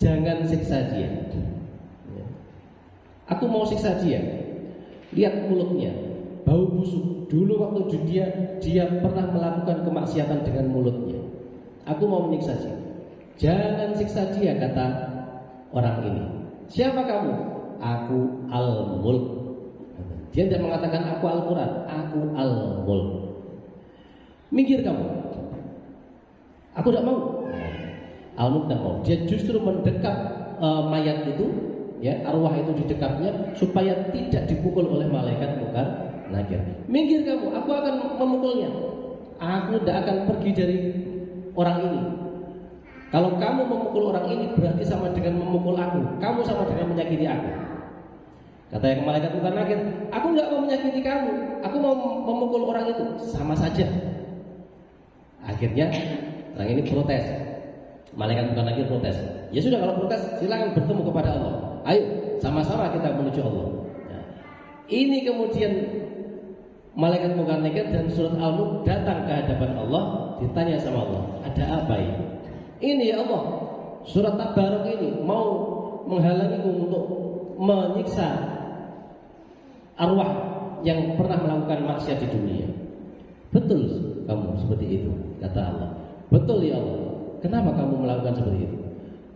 "Jangan siksa dia. Aku mau siksa dia. Lihat mulutnya. bau busuk. Dulu waktu dia pernah melakukan kemaksiatan dengan mulutnya. Aku mau menyiksa dia. Jangan siksa dia, kata orang ini. Siapa kamu? Aku Al-Mulk. Dia tidak mengatakan aku Al-Quran, aku Al-Mulk. Minggir kamu. Aku tidak mau. Al-Mulk tidak mau. Dia justru mendekat mayat itu, ya, arwah itu di dekatnya supaya tidak dipukul oleh malaikat Munkar Nakir. Minggir kamu, aku akan memukulnya. Aku tidak akan pergi dari orang ini. Kalau kamu memukul orang ini berarti sama dengan memukul aku. Kamu sama dengan menyakiti aku. Kata yang malaikat Munkar Nakir, aku nggak mau menyakiti kamu. Aku mau memukul orang itu. Sama saja. Akhirnya orang ini protes. Malaikat Munkar Nakir protes. Ya sudah, kalau protes silakan bertemu kepada Allah. Ayo sama-sama kita menuju Allah. Nah, ini kemudian malaikat Munkar Nakir dan surat Al-Mulk datang ke hadapan Allah, ditanya sama Allah, ada apa ini? Ini ya Allah, surat Tabarok ini mau menghalangiku untuk menyiksa arwah yang pernah melakukan maksiat di dunia. Betul kamu seperti itu, kata Allah. Betul ya Allah. Kenapa kamu melakukan seperti itu?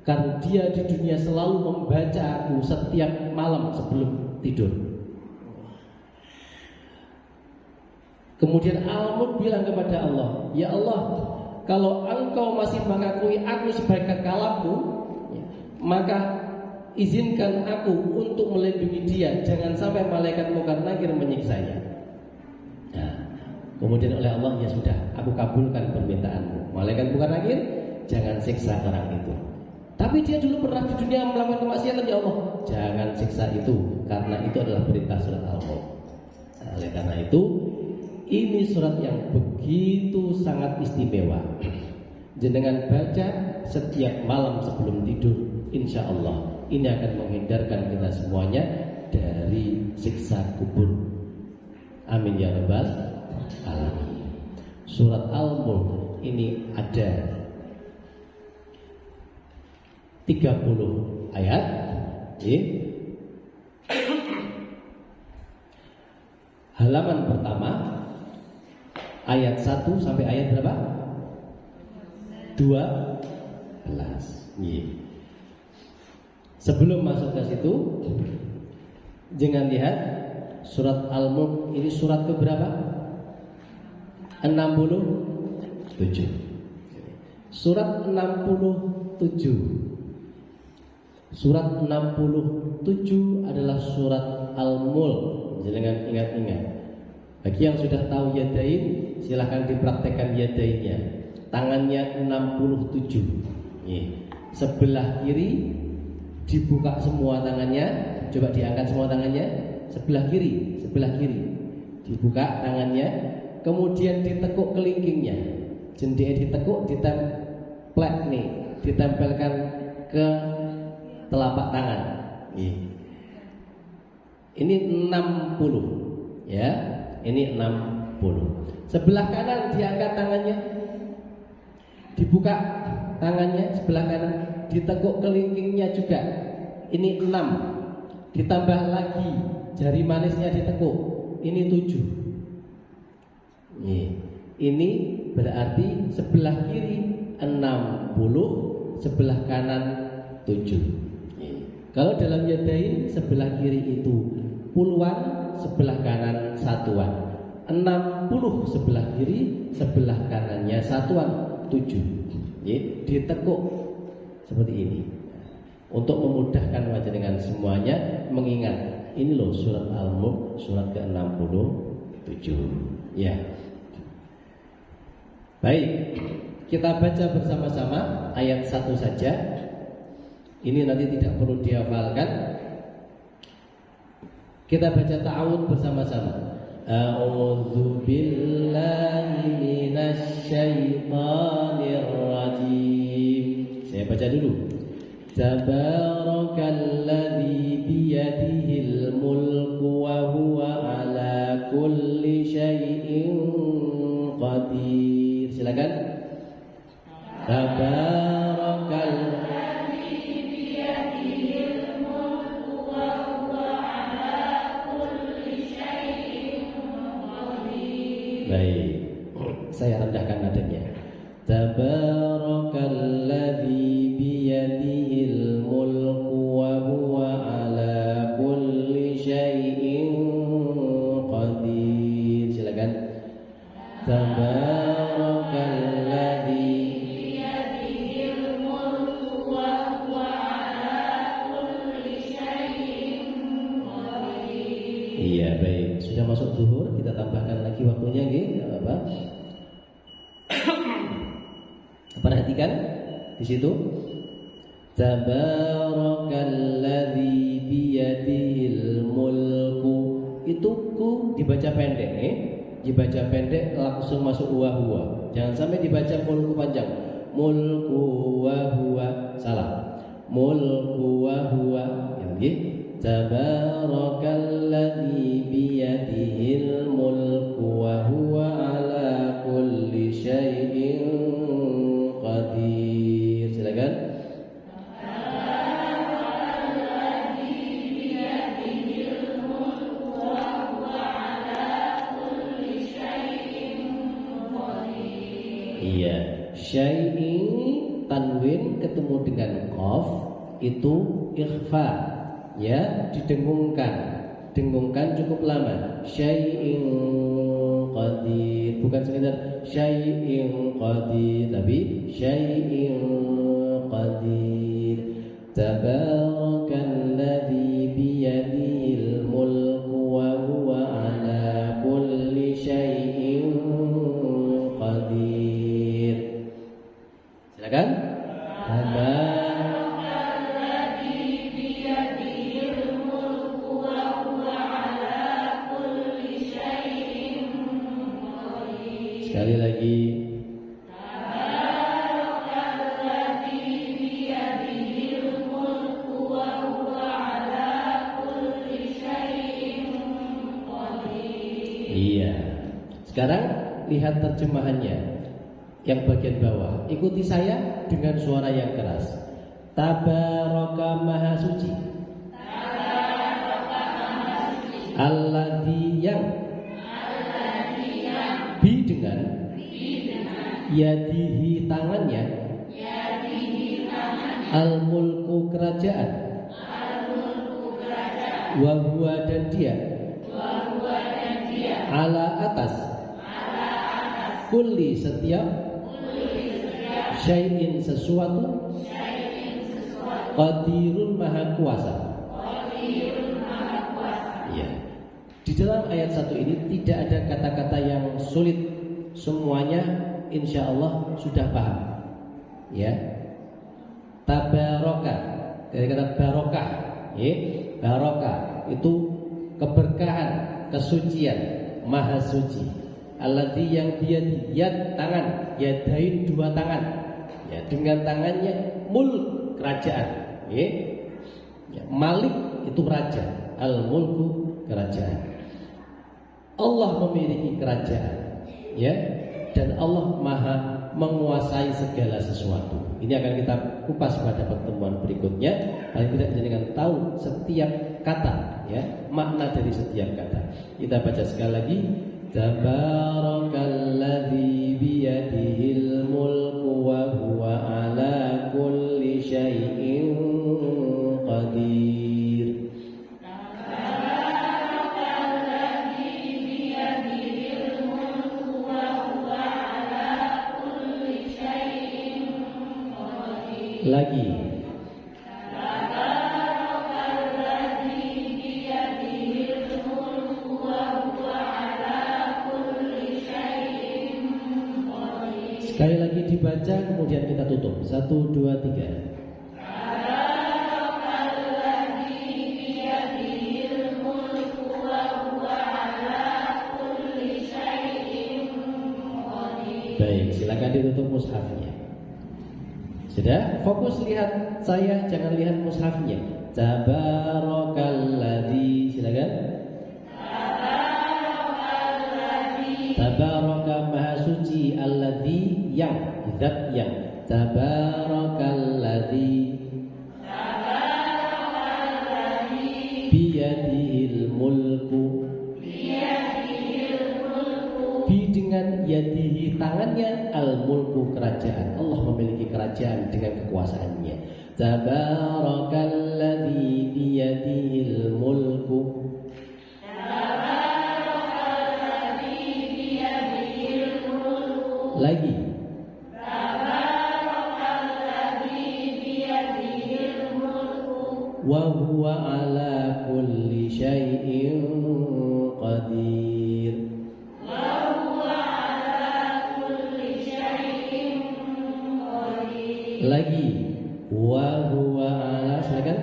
Karena dia di dunia selalu membaca aku setiap malam sebelum tidur. Kemudian Al-Mulk bilang kepada Allah, ya Allah, kalau engkau masih mengakui aku sebagai kekalahanmu, maka izinkan aku untuk melindungi dia, jangan sampai malaikat Munkar Nakir menyiksanya. Nah, kemudian oleh Allah, ya sudah, aku kabulkan permintaanmu. Malaikat Munkar Nakir, jangan siksa orang itu. Tapi dia dulu pernah di dunia melakukan kemaksiatan, ya Allah, jangan siksa itu, karena itu adalah perintah surat Al-Mulk. Nah, oleh karena itu, ini surat yang begitu sangat istimewa. Jenengan baca setiap malam sebelum tidur, insya Allah ini akan menghindarkan kita semuanya dari siksa kubur. Amin ya rabbal alamin. Surat Al-Mulk ini ada 30 ayat. Halaman pertama ayat 1 sampai ayat berapa? 12. Sebelum masuk ke situ, jangan lihat surat Al-Mulk ini surat keberapa? 67. Surat 67. Surat 67 adalah surat Al-Mulk. Jangan ingat-ingat. Bagi yang sudah tahu yadain, silahkan dipraktekkan yadainnya. Tangannya 67. Sebelah kiri dibuka semua tangannya. Coba diangkat semua tangannya. Sebelah kiri dibuka tangannya. Kemudian ditekuk kelingkingnya. Jendean ditekuk, ditemplek nih, ditempelkan ke telapak tangan. Ini 60, ya. Ini 60. Sebelah kanan diangkat tangannya, dibuka tangannya sebelah kanan, ditekuk kelingkingnya juga. Ini 6. Ditambah lagi jari manisnya ditekuk. Ini 7. Ini berarti sebelah kiri 60, sebelah kanan 7. Kalau dalam yadain sebelah kiri itu puluhan, sebelah kanan satuan. 60 sebelah kiri, sebelah kanannya satuan 7. Ditekuk seperti ini. Untuk memudahkan wajah dengan semuanya mengingat. Ini loh surat Al-Mulk, surat ke-67. Ya. Baik, kita baca bersama-sama ayat 1 saja. Ini nanti tidak perlu dihafalkan. Kita baca ta'awudz bersama-sama. A'udzu billahi minasy syaithanir rajim. Saya baca dulu. Tabarakalladzi biyadihil mulku wa huwa ala kulli syai'in qadir. Silakan. Tabarakal Baik, saya rendahkan nadanya. Tabarakalladzi biyadihil mulku wa huwa ala kulli syai'in qadir. Silakan. Tabarakalladzi biyadihil mulku wa huwa ala kulli syai'in qadir. Iya, baik. Sudah masuk zuhur, kita tambahkan lagi waktunya nggih, enggak apa-apa. Perhatikan di situ. Tabarakalladzi biyadihil mulku. Itu ku dibaca pendek, dibaca pendek langsung masuk huwa. Jangan sampai dibaca mulku panjang. Mulku wa huwa, salah. Mulku wa huwa. Ya nggih. Tabarakalladzi biyadihil mulku wa huwa ala kulli syai'in qadir. Silakan. Tabarakalladzi biyadihil mulku wa huwa ala kulli syai'in qadir. Iya, syai'in tanwin ketemu dengan qaf itu ikhfa. Ya, didengungkan cukup lama. Syai'in qadir, bukan sekedar syai'in qadir, tapi syai'in qadir. Tabarakalladzi biyadihil mulku wa huwa ala kulli syai'in qadir. Silakan. Sekali lagi. Tabarakalladzi biyadihil mulku wa huwa ala kulli syai'in qadir. Iya. Sekarang lihat terjemahannya yang bagian bawah. Ikuti saya dengan suara yang keras. Tabaraka Maha Suci. Tabaraka Maha Suci. Alladzi yang bi dengan yadihi tangannya, al mulku kerajaan, wa huwa dan dia, ala atas, kulli setiap, syai'in sesuatu, qadirun maha kuasa. Ya. Di dalam ayat 1 ini tidak ada kata-kata yang sulit, semuanya insya Allah sudah paham. Ya, tabaraka dari kata barokah, ya, barokah itu keberkahan, kesucian, maha suci. Alladzi yang dia yad tangan, yadain dua tangan, ya, dengan tangannya mulk kerajaan, ya, ya, malik itu raja, al mulku kerajaan. Allah memiliki kerajaan, ya, dan Allah maha menguasai segala sesuatu. Ini akan kita kupas pada pertemuan berikutnya. Paling tidak dengan tahu setiap kata, ya, makna dari setiap kata. Kita baca sekali lagi. Tabarakalladzi biyadihil mulku wa huwa ala kulli syai'in qadir. Lagi. Sekali lagi dibaca, kemudian kita tutup. 1, 2, 3. Baik, silakan ditutup mushafnya. Sudah, fokus lihat saya, jangan lihat mushafnya. Tabarakalladzi, silakan. Tabaraka maha suci, alladzi yang, zat yang. Tabarakalladzi biyadihil mulku, bi dengan tangannya al-mulku, kerajaan. Allah memiliki kerajaan dengan kekuasaannya. Tabarakalladzi biyadihil mulku. Lagi. Wa huwa ala kulli syai'in qadir. Lagi. Wa huwa ala, silakan.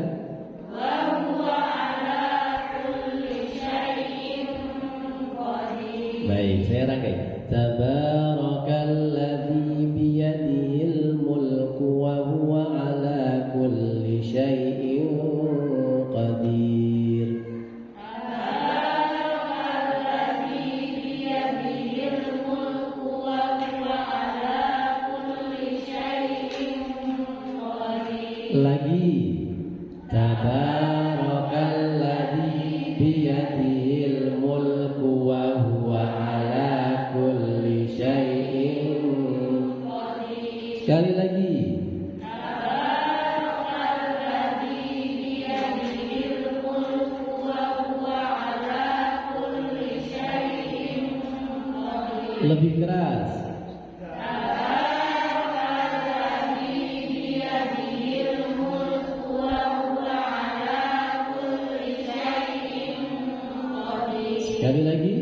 Baik, saya rangkai. Tabarakalladzi biyadihil mulku wa huwa ala kulli syai'in qadir. Lagi. Tabarakalladzi biyadihil mulku wa huwa ala kulli syai'in qadir. Sekali lagi. Tabarakalladzi biyadihil mulku wa huwa ala kulli syai'in qadir. Lebih keras. Sekali lagi.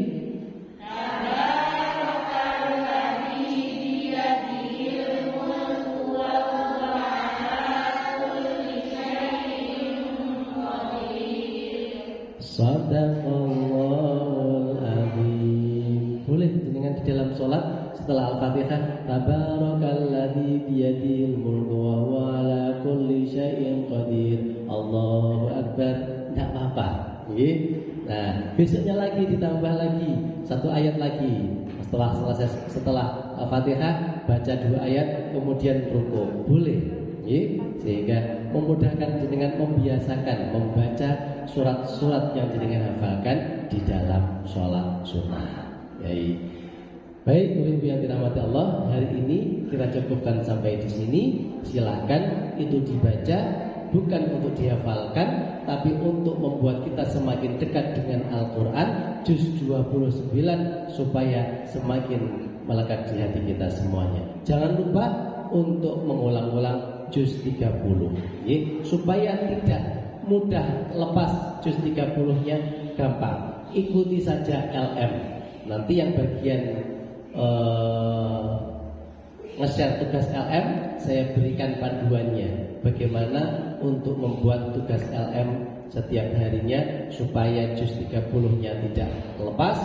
Sadaqallahul azim. Boleh dengan di dalam sholat setelah Al-Fatihah, tabarakalladzi biyadihil mulku wa huwa ala kulli syai'in qadir. Allahu akbar. Enggak apa-apa. Nggih. Nah, besoknya lagi ditambah lagi satu ayat lagi. Setelah Al-Fatihah baca 2 ayat, kemudian rukuk. Boleh, sehingga memudahkan dengan membiasakan membaca surat-surat yang jenengan hafalkan di dalam sholat sunnah. Baik, Ibu yang dirahmati Allah, hari ini kita cukupkan sampai di sini. Silakan itu dibaca. Bukan untuk dihafalkan, tapi untuk membuat kita semakin dekat dengan Al-Quran juz 29 supaya semakin melekat di hati kita semuanya. Jangan lupa untuk mengulang-ulang juz 30 supaya tidak mudah lepas. Juz 30-nya gampang. Ikuti saja LM. Nanti yang bagian nge-share tugas LM, saya berikan panduannya bagaimana untuk membuat tugas LM setiap harinya supaya juz 30-nya tidak lepas,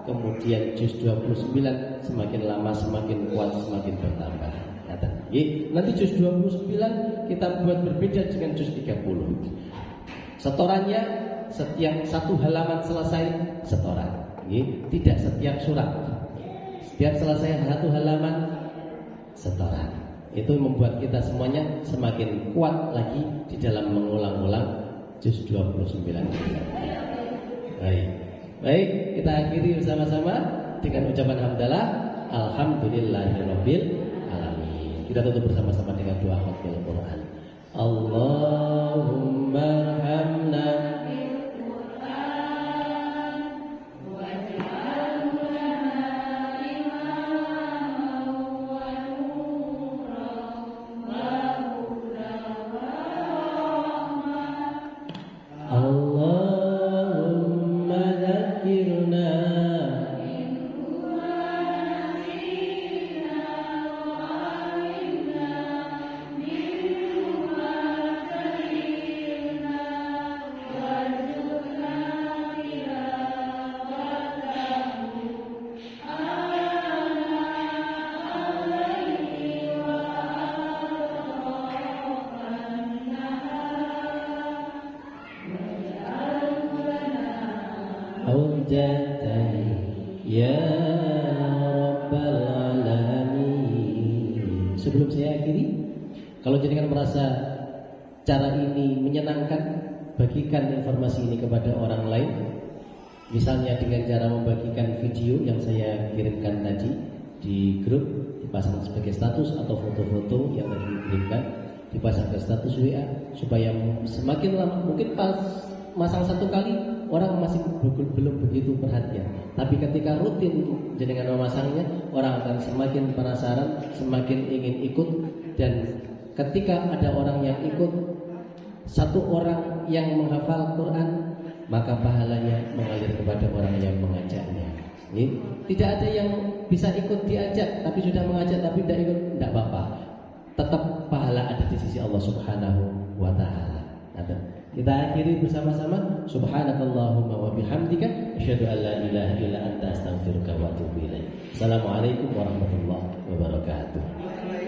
kemudian juz 29 semakin lama semakin kuat, semakin bertambah. Nanti juz 29 kita buat berbeda dengan juz 30. Setorannya setiap satu halaman selesai setoran, tidak setiap surat. Setiap selesai satu halaman setoran. Itu membuat kita semuanya semakin kuat lagi di dalam mengulang-ulang juz 29. Baik, kita akhiri bersama-sama dengan ucapan hamdalah. Alhamdulillahirabbil alamin. Kita tutup bersama-sama dengan doa khatmul Quran. Allahumma arhamna ya Rabbal Alamin. Sebelum saya akhiri, kalau jenengan merasa cara ini menyenangkan, bagikan informasi ini kepada orang lain. Misalnya dengan cara membagikan video yang saya kirimkan tadi, di grup, dipasang sebagai status atau foto-foto yang tadi dikirimkan, dipasang ke status WA supaya semakin lama, mungkin pas masang satu kali orang masih belum begitu perhatian, tapi ketika rutin jenengan memasangnya, orang akan semakin penasaran, semakin ingin ikut. Dan ketika ada orang yang ikut, satu orang yang menghafal Quran, maka pahalanya mengalir kepada orang yang mengajaknya. Tidak ada yang bisa ikut diajak tapi sudah mengajak tapi tidak ikut, tidak apa-apa, tetap pahala ada di sisi Allah Subhanahu wa taala. Kita akhiri bersama-sama. Subhanakallahumma wa bihamdika asyhadu an la ilaha illa anta astaghfiruka wa atubu ilaik. Assalamualaikum warahmatullahi wabarakatuh.